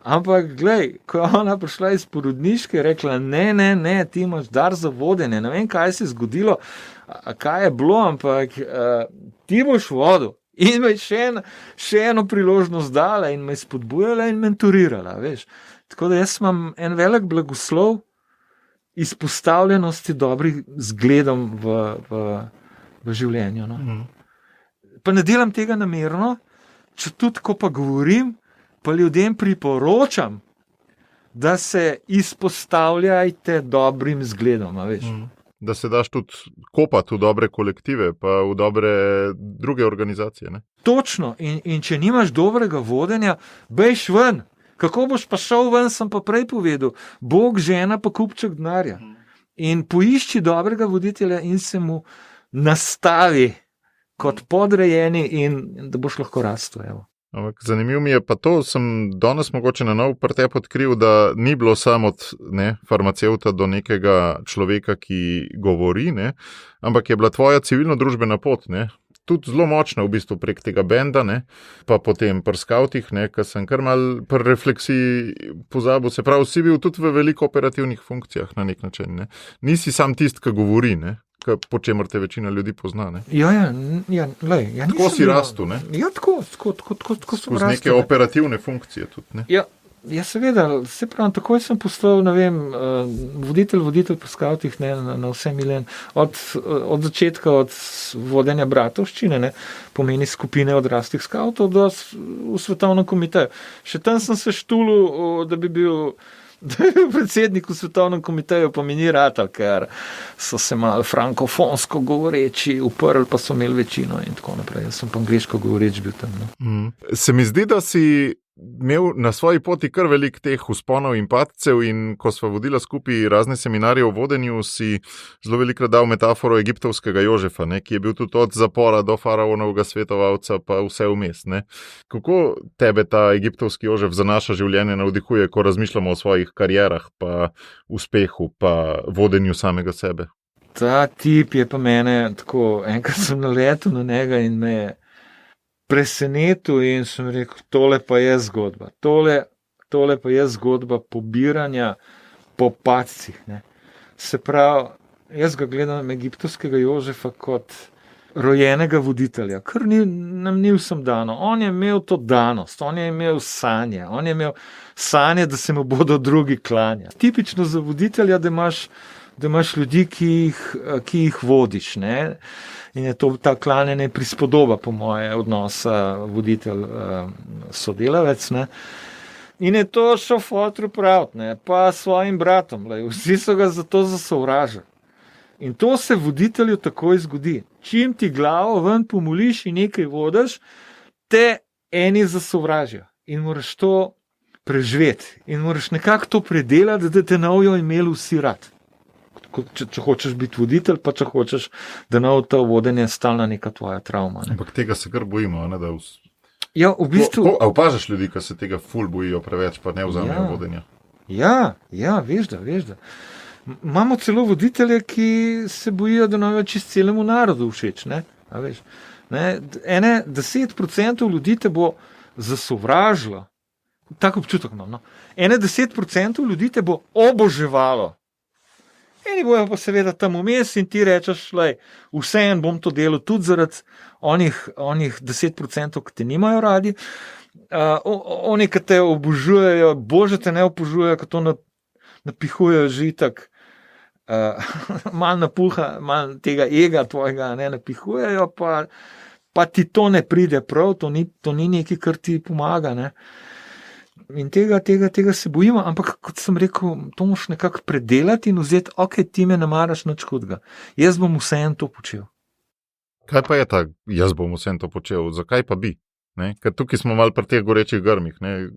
Ampak, glej, ko je ona prišla iz porodniške, je rekla, ne, ti imaš dar za vodenje, ne vem, kaj se je zgodilo, kaj je bilo, ampak ti boš vodil. In me je še eno priložnost dala in me spodbujala in mentorirala, veš. Tako da jaz imam en velik blagoslov izpostavljenosti dobrih zgledom v življenju. No. Pa ne delam tega namerno, če tudi, ko pa govorim, pa ljudem priporočam, da se izpostavljajte dobrim zgledom, a veš. Da se daš tudi kopati v dobre kolektive, pa v dobre druge organizacije, ne? Točno, in če nimaš dobrega vodenja, bejš ven. Kako boš pa šel ven, sem pa prej povedal. Bog, žena, pa kupček denarja. In poišči dobrega voditelja in se mu nastavi kot podrejeni in da boš lahko rastel, evo. Ampak zanimivo mi je pa to, sem danes mogoče na novo pri tebi odkril, da ni bilo samo od farmacevta do nekega človeka, ki govori, ne, ampak je bila tvoja civilno-družbena pot, ne, tudi zelo močna v bistvu prek tega benda, ne, pa potem pri skavtih, ne, ker sem kar mal pri refleksiji pozabil, se pravi, si bil tudi v veliko operativnih funkcijah na nek način, ne. Nisi sam tist, ki govori, ne. Po čemer te večina ljudi pozna, ne? Ja, lej. Tako si rastel, ne? Ja, tako sem rastel. Skozi neke operativne funkcije tudi, ne? Ja, seveda, se pravim, takoj sem postal, ne vem, voditelj po skavtih, ne, na vse milen. Od začetka, od vodenja bratovščine, ne, pomeni skupine odraslih skavtov do v svetovnem komiteju. Še tam sem se štulil, da bi bil predsednik v svetovnem komiteju, pa mi ni ratal, ker so se malo frankofonsko govoreči uprli, pa so imeli večino in tako naprej. Jaz sem pa angliško govoreč bil tam. No. Se mi zdi, da si imel na svoji poti kar veliko teh vzponov in padcev in ko sva vodila skupaj razne seminarje o vodenju, si zelo velikrat dal metaforo egiptovskega Jožefa, ne, ki je bil tudi od zapora do faraonovega svetovalca pa vse vmes. Ne. Kako tebe ta egiptovski Jožef za naše življenje navdihuje, ko razmišljamo o svojih karierah, pa uspehu, pa vodenju samega sebe? Ta tip je pa mene tako, enkrat sem naletel na njega in me je presenetil in sem rekel, tole pa je zgodba. Tole pa je zgodba pobiranja po padcih. Ne. Se pravi, jaz ga gledam egiptovskega Jožefa kot rojenega voditelja, kar nam ni vsem dano. On je imel to danost, on je imel sanje, da se mu bodo drugi klanjali. Tipično za voditelja, da imaš ljudi, ki jih vodiš, ne? In je to ta klanjanje prispodoba, po moje, odnosa voditelj-sodelavec, ne? In je to šel fotru pravt, ne? Pa svojim bratom, vsi so ga zato zasovražili. In to se voditelju takoj zgodi. Čim ti glavo ven pomoliš in nekaj vodiš, te eni zasovražijo. In moraš to preživeti. In moraš nekako to predelati, da te novijo imeli vsi rad. Če hočeš biti voditelj, pa če hočeš, da novo to vodenje stalna neka tvoja travma. Ne? Ampak tega se kar bojimo, ne? Ja, v bistvu... A opažaš ljudi, ki se tega ful bojijo preveč, pa ne vzamejo vodenja? Ja, veš da. Imamo celo voditelje, ki se bojijo, da novijo čist celemu narodu všeč, ne? A veš, ne? 10% ljudi te bo zasovražilo. Tak občutek imam, no? 10% ljudi te bo oboževalo. Eni bojo pa seveda tam vmes in ti rečeš, vseeno bom to delal tudi zaradi onih 10%, ki te nimajo radi. Oni, ki te obožujejo, bože te ne obožujejo, ki to napihujejo že itak. Malo napuha, malo tega ega tvojega ne napihujejo, pa ti to ne pride prav, to ni nekaj, kar ti pomaga, ne. In tega se bojimo, ampak kot sem rekel, to moš nekako predelati in vzeti, ti me ne maraš nič hudega. Jaz bom vseeno to počel. Kaj pa je ta, jaz bom vseeno to počel, zakaj pa bi? Ne? Ker tukaj smo malo pri teh gorečih grmih. Ne?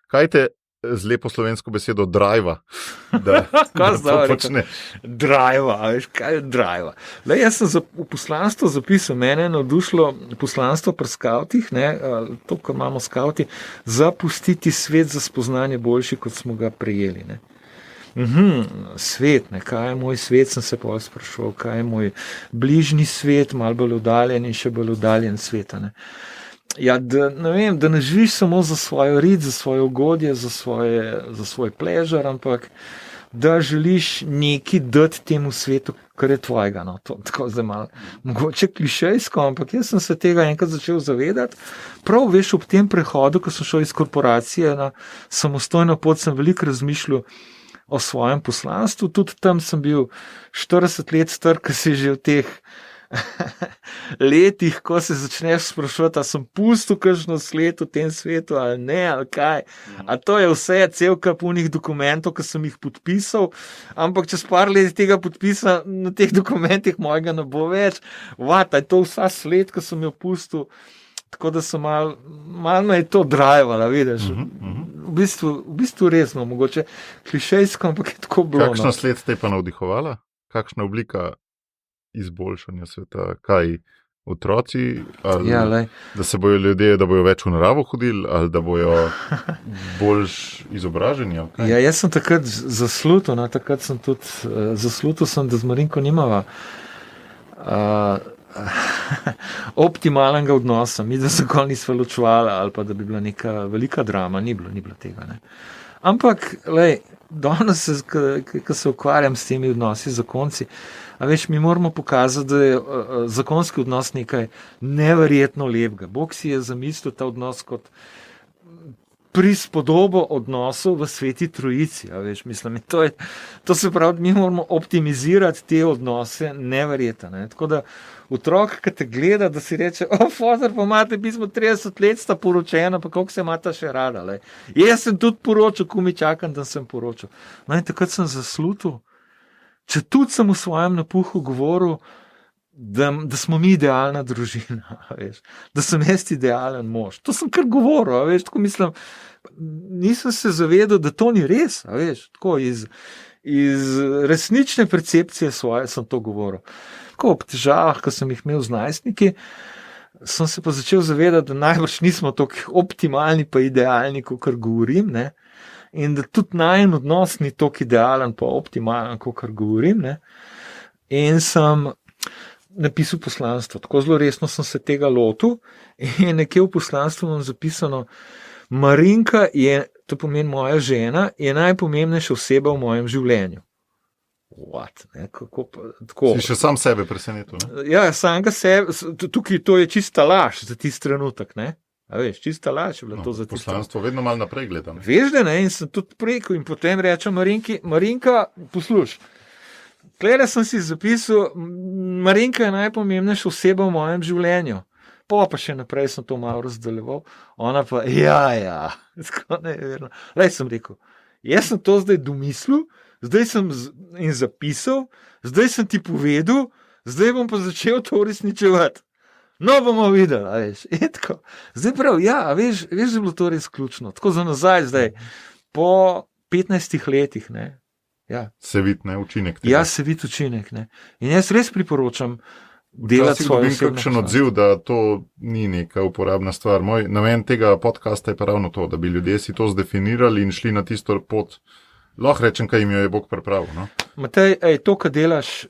Kaj te z lepo slovensko besedo driva, da to počne? Driva, veš, kaj je driva? Jaz sem v poslanstvo zapisal, mene je navdušilo poslanstvo pri skavtih, to, kar imamo skavti, zapustiti svet za spoznanje boljši, kot smo ga prejeli. Ne? Svet, kaj je moj svet, sem se pa spraševal, kaj je moj bližnji svet, malo bolj oddaljen in še bolj oddaljen sveta. Ne? Ja, da ne živiš samo za svojo rit, za svoje ugodje, za svoj pleasure, ampak da želiš nekaj dati temu svetu, kar je tvojega. No, to tako zdaj malo mogoče klišejsko, ampak jaz sem se tega enkrat začel zavedati. Prav veš, ob tem prehodu, ko sem šel iz korporacije na samostojno pot, sem veliko razmišljal o svojem poslanstvu. Tudi tam sem bil 40 let star, ko si že v teh letih, ko se začneš sprašovati, a sem pustil kakšno sled v tem svetu ali ne, ali kaj. A to je vse, cel kup unih dokumentov, ki sem jih podpisal, ampak čez par let tega podpisa na teh dokumentih mojega ne bo več. A je to vsa sled, ki sem jo pustil, tako da sem malo me je to drajvala, vidiš. V bistvu resno, mogoče klišejsko, ampak je tako bilo. Kakšna sled te pa navdihovala? Kakšna oblika izboljšanja sveta, kaj otroci, ali da se bojo ljudje, da bojo več v naravo hodili, ali da bojo bolj izobraženi? Ja, jaz sem takrat zaslutil, da z Marinko nimava optimalnega odnosa, mi da se nikoli nisva ločevala, ali pa da bi bila neka velika drama, ni bilo tega, ne. Ampak, danes, ko se ukvarjam s temi odnosi z zakonci, a veš, mi moramo pokazati, da je zakonski odnos nekaj neverjetno lepega. Bog si je zamislil ta odnos kot prispodobo odnosov v Sveti Trojici, a veš, mislim, to se pravi, mi moramo optimizirati te odnose neverjetno, ne. Tako da otrok, ki te gleda, da si reče, fotor, pa imate, mi smo 30 let sta poročena, pa koliko se imata še rada, Jaz sem tudi poročil, ko mi čakam, da sem poročil. No in takrat sem zaslutil, če tudi sem v svojem napuhu govoril, da smo mi idealna družina, veš, da sem jaz idealen mož. To sem kar govoril, veš, tako mislim, nisem se zavedal, da to ni res, veš, tako iz resnične percepcije svoje sem to govoril. Tako ob težavah, ko sem jih imel z najstniki, sem se pa začel zavedati, da najbrž nismo tako optimalni pa idealni, kakor govorim, ne. In da tudi najin odnos ni tako idealen pa optimalen, kakor govorim, ne. In sem napisal poslanstvo. Tako zelo resno sem se tega lotil in nekje v poslanstvu imam zapisano, Marinka je, to pomeni moja žena, je najpomembnejša oseba v mojem življenju. what, ne, kako pa, tako. Si še sam sebe presenetil, ne? Ja, samega sebe, tukaj to je čista laž za tisti trenutek, ne. A veš, čista laž je bilo to za tisti trenutek. Poslanstvo vedno malo naprej gledam. Veš, da ne, in sem tudi preko in potem rečem Marinka, posluš, klede sem si zapisal, Marinka je najpomembnejša oseba v mojem življenju. Pa še naprej sem to malo razdaljeval, ona pa, ja, tako neverno. Lej, sem rekel, jaz sem to zdaj domislil, zdaj sem in zapisal, zdaj sem ti povedal, zdaj bom pa začel to uresničevati. No, bomo videli, a veš, tako. Zdaj prav, ja, a veš, da je bilo to res ključno, tako za nazaj zdaj, po 15 letih, ne. Ja. Se vidi, ne, učinek tega. Ja, se vidi učinek, ne. In jaz res priporočam, delati svojo osebno. Kakšen odziv, da to ni neka uporabna stvar. Moj namen tega podcasta je pa ravno to, da bi ljudje si to zdefinirali in šli na tisto pot. Lahko rečem, kaj jim jo je Bog pripravil. No? Matej, to, kar delaš,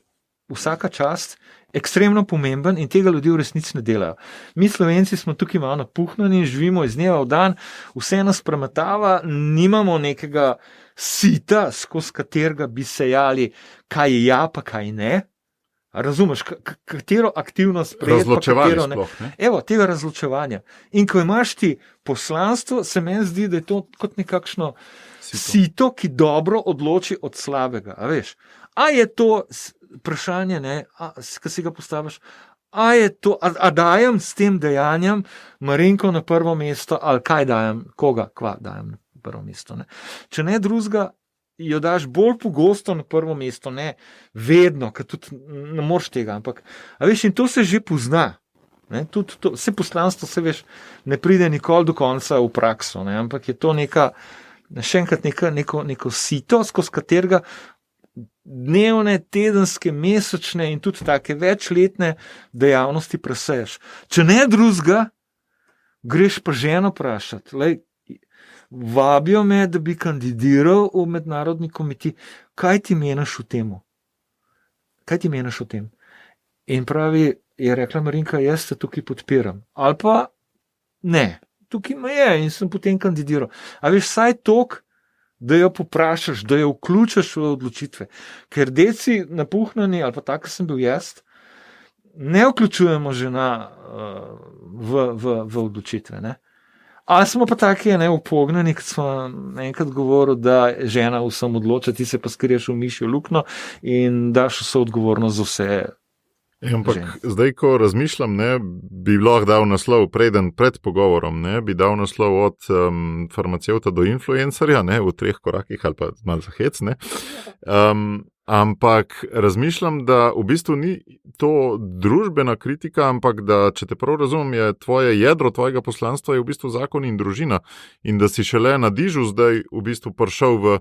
vsaka čast, ekstremno pomemben in tega ljudje v resnici ne delajo. Mi Slovenci smo tukaj malo napuhnjeni, živimo iz dneva v dan, vse nas premetava, nimamo nekega sita, skozi katerega bi sejali, kaj je ja, pa kaj ne. Razumeš, katero aktivnost sprejeti, razločevanje sploh, ne? Evo, tega razločevanja. In ko imaš ti poslanstvo, se meni zdi, da je to kot nekakšno sito, ki dobro odloči od slabega. A veš? A je to vprašanje, ne, ko si ga postaviš, a je to, a dajem s tem dejanjem Marinko na prvo mesto, ali kaj dajem, kva dajem na prvo mesto, ne. Če ne drugega, jo daš bolj pogosto na prvo mesto, ne vedno, ker tudi ne moreš tega, ampak, a veš, in to se že pozna, ne, tudi to, vse poslanstvo, se veš, ne pride nikoli do konca v prakso, ne, ampak je to neka, še enkrat neko sito, skozi katerega dnevne, tedenske, mesečne in tudi take večletne dejavnosti preseješ. Če ne drugega, greš pa ženo vprašati, lej, vabijo me, da bi kandidiral v mednarodni komitij. Kaj ti meniš o tem? Kaj ti meniš o tem? In pravi, je rekla Marinka, jaz te tukaj podpiram. Ali pa ne, tukaj me je in sem potem kandidiral. A veš, saj tok, da jo poprašaš, da jo vključiš v odločitve. Ker deci napuhnjeni, ali pa tako sem bil jaz, ne vključujemo žena v odločitve, ne. Ali smo pa taki, ne, upognjeni, kot smo enkrat govorili, da žena vsem odloča, ti se pa skriješ v mišjo luknjo in daš vso odgovornost za vse. Ampak zdaj, ko razmišljam, ne, bi lahko dal naslov, preden pred pogovorom, ne, bi dal naslov od farmacevta do influencerja, ne, v 3 korakih ali pa malo za hec, ne. Ampak razmišljam, da v bistvu ni to družbena kritika, ampak da, če te prav razumem, je tvoje jedro, tvojega poslanstva je v bistvu zakon in družina in da si šele na dižu zdaj v bistvu prišel v,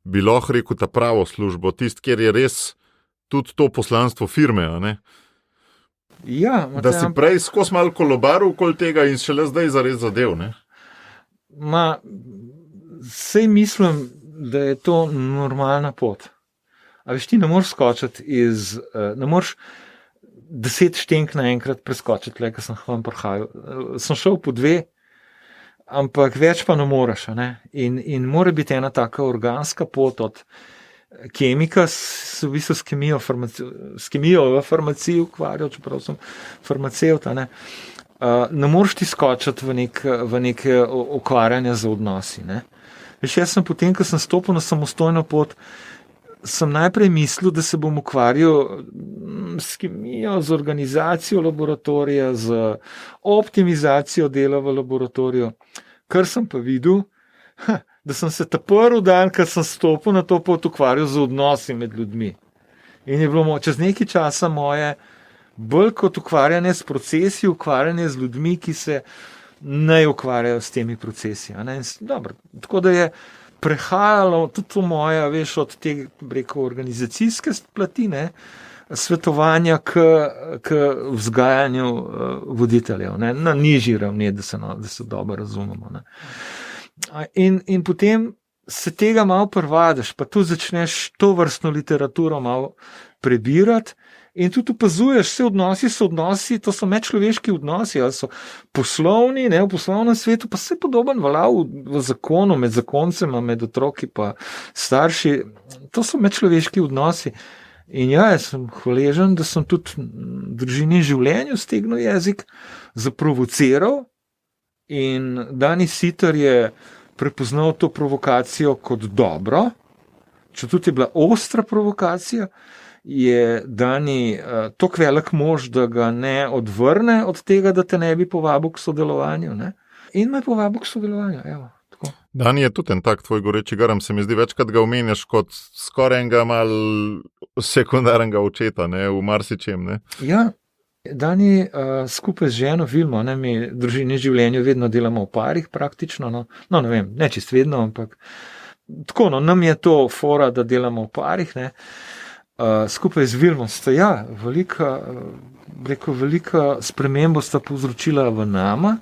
bi lahko rekel, ta pravo službo, tist, kjer je res tudi to poslanstvo firme, a ne? Ja, da si prej skozi malo kolobaril okoli tega in šele zdaj zares zadev, ne? Sej mislim, da je to normalna pot. A veš, ti ne moreš skočiti ne moreš 10 štenk naenkrat preskočiti, le, ko sem vam prihajal. Sem šel po 2, ampak več pa ne moreš, ne? In mora biti ena taka organska pot od kemika, v bistvu s kemijo v farmaciji ukvarjal, čeprav sem farmacevt, ne? Ne moreš ti skočiti v neke ukvarjanje z odnosi, ne? Veš, jaz sem potem, ko sem stopil na samostojno pot, sem najprej mislil, da se bom ukvarjal s kemijo, z organizacijo laboratorija, z optimizacijo dela v laboratoriju. Kar sem pa videl, da sem se ta prvi dan, ko sem stopil na to pot, ukvarjal z odnosi med ljudmi. In je bilo čez nekaj časa moje bolj kot ukvarjanje s procesi, ukvarjanje z ljudmi, ki se ne ukvarjajo s temi procesi. Dobro, tako da je prehajalo tudi to moje, veš, od te, rekel, organizacijske plati, ne, svetovanja k vzgajanju voditeljev, ne, na nižji ravni, da se dobro razumemo. Ne. In potem se tega malo privadiš, pa tu začneš to vrstno literaturo malo prebirati In tudi opazuješ, vse odnosi, to so medčloveški odnosi, ali so poslovni, ne, v poslovnem svetu, pa vse podoben velja v zakonu, med zakoncema, med otroki pa starši, to so medčloveški odnosi. In ja, jaz sem hvaležen, da sem tudi v družini in življenju stegnil jezik, zaprovociral in Dani Siter je prepoznal to provokacijo kot dobro, če tudi je bila ostra provokacija, je Dani toliko velik mož, da ga ne odvrne od tega, da te ne bi povabil k sodelovanju. Ne? In me povabil k sodelovanju. Evo, tako. Dani je tudi en tak tvoj goreči grm, se mi zdi, večkrat ga omenjaš kot skoraj enega mal sekundarnega očeta, ne, v marsičem. Ne? Ja, Dani skupaj z ženo Vilmo, ne, mi v družini življenju vedno delamo v parih praktično, no ne vem, ne čist vedno, ampak tako, no, nam je to fora, da delamo v parih, ne. Skupaj z Vilmo sta, ja, velika spremembo sta povzročila v nama,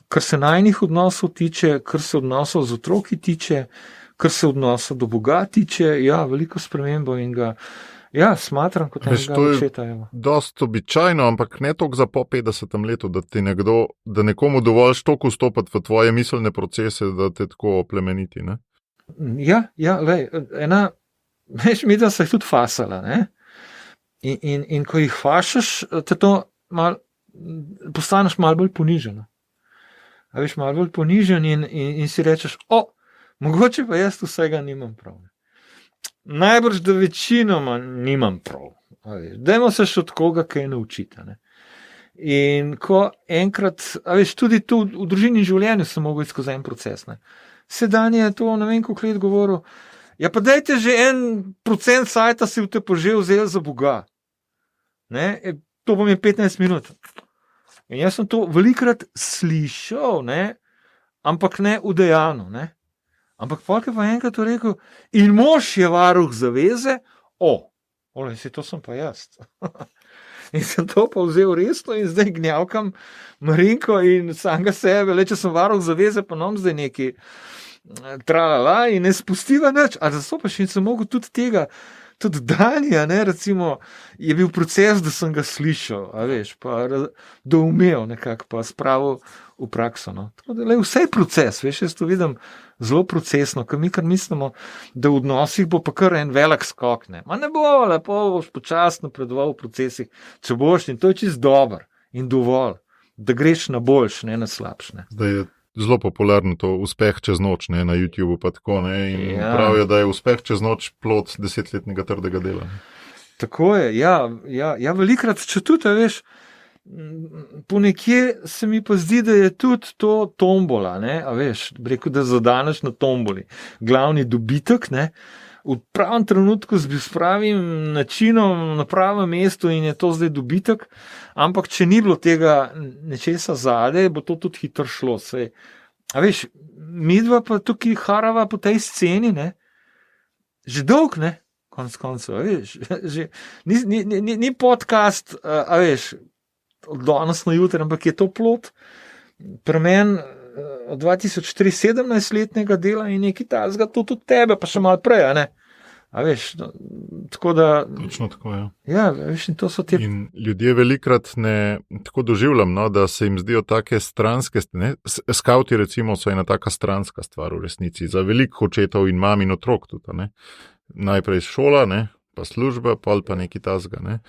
kar se najnih odnosov tiče, kar se odnosov z otroki tiče, kar se odnosov do Boga tiče, ja, veliko spremembo in ga, ja, smatram kot enega očeta. Dost običajno, ampak ne toliko za po 50 letu, da ti da nekomu dovoljš toliko vstopati v tvoje miselne procese, da te tako oplemeniti, ne? Ja, lej, veš mi, da se jih tudi fasala, ne? In ko jih fašaš, te to postaneš malo bolj ponižen. A veš, malo bolj ponižen in si rečeš, mogoče pa jaz vsega nimam prav. Najbrž, da večinoma nimam prav. Dajmo se še od koga kaj naučiti. Ne? In ko enkrat, a veš, tudi tu v družini in življenju sem mogel skozi en proces. Ne? Sedanje je to, ne vem, koliko let govoril, ja pa dajte že 1% sajta si v te požel vzel za Boga. Ne? To bom je 15 minut. In jaz sem to velikrat slišal, ne? Ampak ne udejano. Ne? Ampak polk je pa enkrat to rekel, in mož je varuh zaveze, to sem pa jaz. In sem to pa vzel resno in zdaj gnjavkam Marinko in samega sebe, če sem varuh zaveze, pa nam zdaj neki tralala in ne spustiva nič, a zato pa še sem mogel tudi tega, tudi Danija, ne, recimo, je bil proces, da sem ga slišal, a veš, pa doumel nekako, pa spravil v prakso, no. Tako da, vse je proces, veš, jaz to vidim zelo procesno, ker mi kar mislimo, da v odnosih bo pa kar en velik skok, ne. Ma ne bo, lepo boš počasno napredoval v procesih, če boš, in to je čist dober in dovolj, da greš na boljš, ne na slabš, ne. Zdaj je zelo popularno to uspeh čez noč, ne, na YouTubeu pa tako, ne, in pravijo, da je uspeh čez noč plod 10-letnega trdega dela. Ne. Tako je, ja, velikrat, če tudi, veš, ponekje se mi pa zdi, da je tudi to tombola, ne, a veš, rekel, da zadaneš na tomboli. Glavni dobitek, ne, v pravem trenutku s pravim načinom na pravem mestu in je to zdaj dobitek, ampak če ni bilo tega nečesa zadaj, bo to tudi hitro šlo. Sej. A veš, midva pa tukaj harava po tej sceni, ne, že dolg, ne, konec koncev, a veš, že, ni podcast, a veš, od danes na jutri, ampak je to plod pri meni od 2003 17-letnega dela in nekaj tazga, to tudi tebe, pa še malo prej, a ne? A veš, no, tako da... Točno tako, ja. Ja, veš, in to so te... In ljudje velikrat ne tako doživljam, no, da se jim zdijo take stranske, ne? Skauti recimo so ena taka stranska stvar v resnici, za veliko očetov in mam in otrok tudi, ne? Najprej šola, ne? Pa služba, pol pa neki tazga. Ne?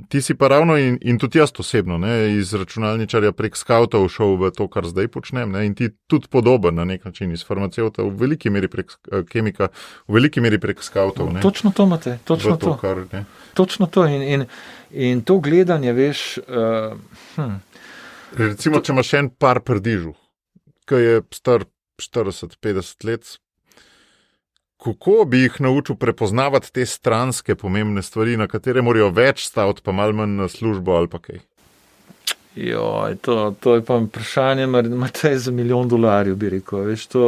Ti si pa ravno in tudi jaz osebno, ne, iz računalničarja prek skautov šel v to, kar zdaj počnem, ne, in ti tudi podoben na nek način iz farmacevta, v veliki meri prek kemika, v veliki meri prek skautov. Ne. Točno to imate, točno to. Kar, točno to in to gledanje, veš... Recimo, če imaš en par prdižu, ki je star 40-50 let, kako bi jih naučil prepoznavati te stranske pomembne stvari, na katere morajo več staviti, pa malo manj na službo ali pa kaj? Joj, to je pa vprašanje, Matej, za $1 milijon, bi rekel. Veš, to,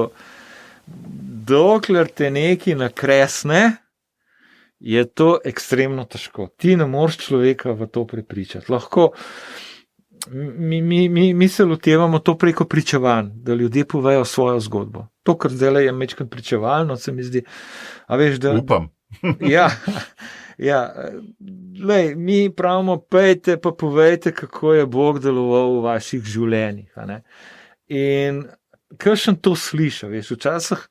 dokler te neki nakresne, je to ekstremno težko. Ti ne moreš človeka v to prepričati. Lahko mi se lotevamo to preko pričevanj, da ljudje povejo svojo zgodbo. To, kar zdaj je mečkrat pričevalno, se mi zdi. A veš, da... Upam. Ja, lej, mi pravimo, pejte pa povejte, kako je Bog deloval v vaših življenjih. A ne? In kakšen to sliša, veš, včasih,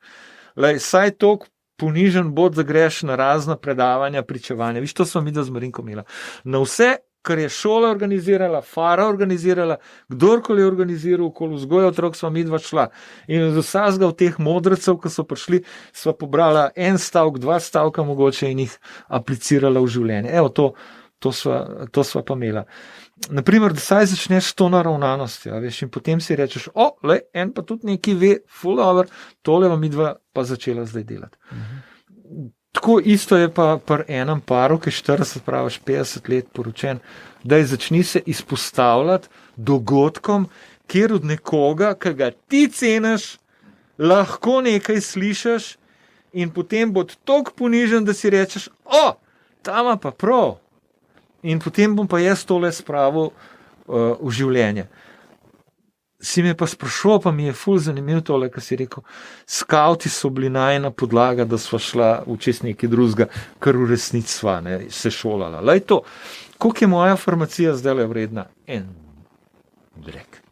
lej, saj toliko ponižen bod, da greš na razna predavanja, pričevanja. Viš, to smo mi da z Marinko imela. Na vse, kar je šola organizirala, Fara organizirala, kdorkoli je organiziral okoli vzgoja otrok, smo mi dva šla. In z vsega v teh modrecev, ki so prišli, sva pobrala 1 stavek, 2 stavka mogoče in jih aplicirala v življenje. Evo, to sva pa imela. Naprimer, da saj začneš s to naravnanostjo, veš, in potem si rečeš, lej, en pa tudi neki ve, full over, tole vam mi dva pa začela zdaj delati. Tako isto je pa pri enem paru, ki je 40, praviš 50 let poročen, da je začni se izpostavljati dogodkom, kjer od nekoga, ki ga ti ceniš, lahko nekaj slišiš in potem bo toliko ponižen, da si rečeš, tam pa prav. In potem bom pa jaz tole spravil v življenje. Si me pa sprašal, pa mi je ful zanimiv tole, kar si rekel, skavti so bili najna podlaga, da sva šla v čez nekaj drugega, kar v resnici sva, ne, se šolala. Lej to, koliko je moja farmacija zdaj vredna? En drek.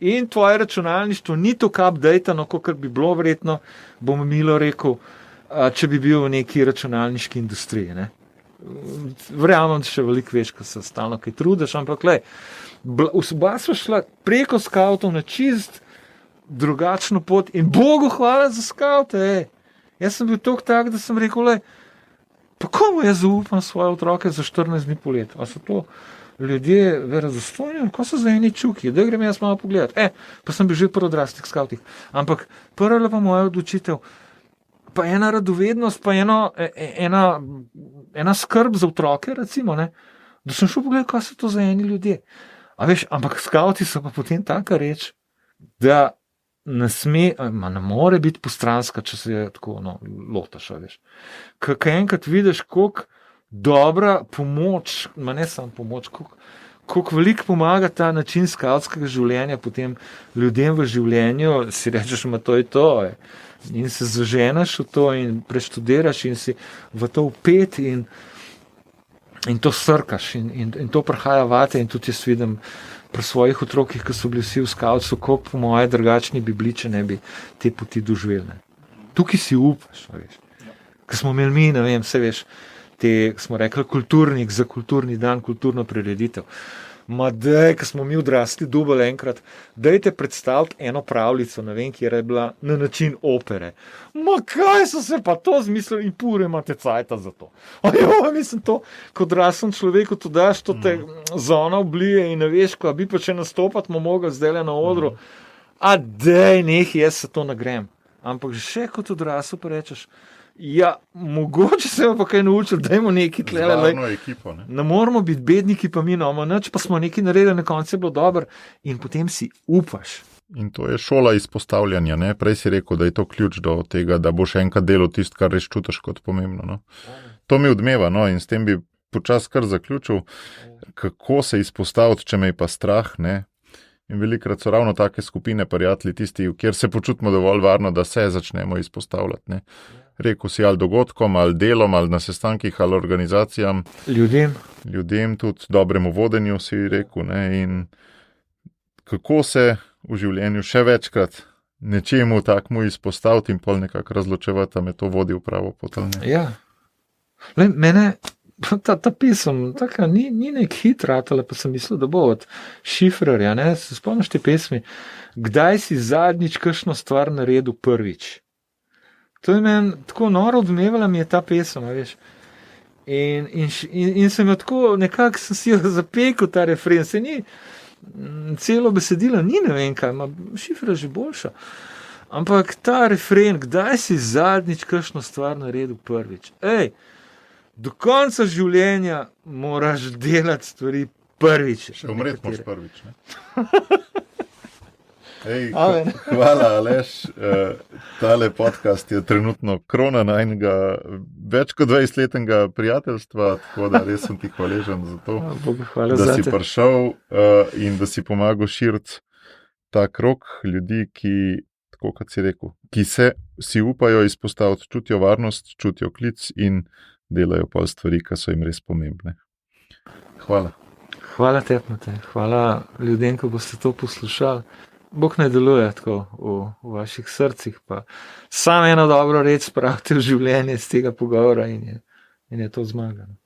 In tvoje računalništvo ni tako updatano, kot bi bilo vredno, bom milo rekel, če bi bil v neki računalniški industriji, ne. Verjamem, da še veliko veš, ko se stalno kaj trudiš, ampak lej, oba sva šla preko skavtov na čist drugačno pot in Bogu hvala za skavte. Jaz sem bil toliko tak, da sem rekel, lej, pa komu jaz zaupam svoje otroke za 14 dni po letu? A so to ljudje verodostojni? Ko so za eni čuki? Da grem jaz malo pogledati. Pa sem bil že pri odraslih skavtih. Ampak prva pa moja odločitev, pa ena radovednost, pa ena skrb za otroke, recimo, ne, da sem šel pogledati, kaj so to za eni ljudje. A veš, ampak skavti so pa potem taka reč, da ne more biti postranska, če se je tako, lotaš, veš. Kaj enkrat vidiš, koliko dobra pomoč, ne samo pomoč, koliko veliko pomaga ta način skavtskega življenja potem ljudem v življenju, si rečeš, to je to, in se zaženeš v to in preštudiraš in si v to vpet in to srkaš in to prihaja vate in tudi jaz vidim pri svojih otrokih, ki so bili vsi v skavtsu, koliko po moje drugačni bi bili, če ne bi te poti doživeli. Tukaj si upaš, veš. Ko smo imeli mi, ne vem, vse veš, smo rekli kulturnik za kulturni dan, kulturno prireditev. Ko smo mi odrasli dubali enkrat, dajte predstaviti eno pravljico, ne vem, kjer je bila na način opere. Kaj so se pa to zmislili in pure imate cajta za to. Mislim to, ko odraslen človeku to daš, to te zona oblije in ne veš, ko bi pa če nastopati mogel zdaj na odru. Jaz se to nagrem. Ampak še kot odrasel pa rečeš, mogoče se pa kaj naučili, dajmo nekaj tlele. Zvarno ekipo, ne? Ne moramo biti bedniki, pa mi imamo nič, pa smo nekaj naredili, na koncu je bilo dobro in potem si upaš. In to je šola izpostavljanja, ne? Prej si rekel, da je to ključ do tega, da boš enkrat delal tisto, kar res čutiš kot pomembno, no? To mi odmeva, no, in s tem bi počas kar zaključil, kako se izpostaviti, če me je pa strah, ne? In velikrat so ravno take skupine prijatelji tisti, kjer se počutimo dovolj varno, da se začnemo izpostavljati, ne? Rekel si ali dogodkom, ali delom, ali na sestankih, ali organizacijam. Ljudem tudi dobremu vodenju si rekel, ne? In kako se v življenju še večkrat nečemu takmu izpostaviti in pol nekako razločevati, da me to vodi v pravo pot ali ne. Ja. Mene ta pisem, taka ni nek hit ratala, pa sem mislil, da bo od Šifrerja, ne? Se spomniš te pesmi? Kdaj si zadnjič kakšno stvar naredil prvič? To je meni tako noro odmevala mi je ta pesem, veš. In sem jo tako, nekako sem si jo zapekel ta refren, se ni, celo besedilo ni ne vem kaj, Šifra že boljša. Ampak ta refren, kdaj si zadnjič kakšno stvar naredil prvič? Do konca življenja moraš delati stvari prvič. Še umret moraš prvič, ne? Hvala, Aleš. Tale podcast je trenutno krona najnega več kot 20-letnega prijateljstva, tako da res sem ti hvaležen za to, da si prišel in da si pomagal širiti ta krog ljudi, ki, tako kot si rekel, ki si upajo izpostaviti, čutijo varnost, čutijo klic in delajo pol stvari, ki so jim res pomembne. Hvala. Hvala tebi, Matej. Hvala ljudem, ki boste to poslušali. Bog ne deluje tako v vaših srcih, pa samo eno dobro reč spravite v življenje iz tega pogovora in je to zmagano.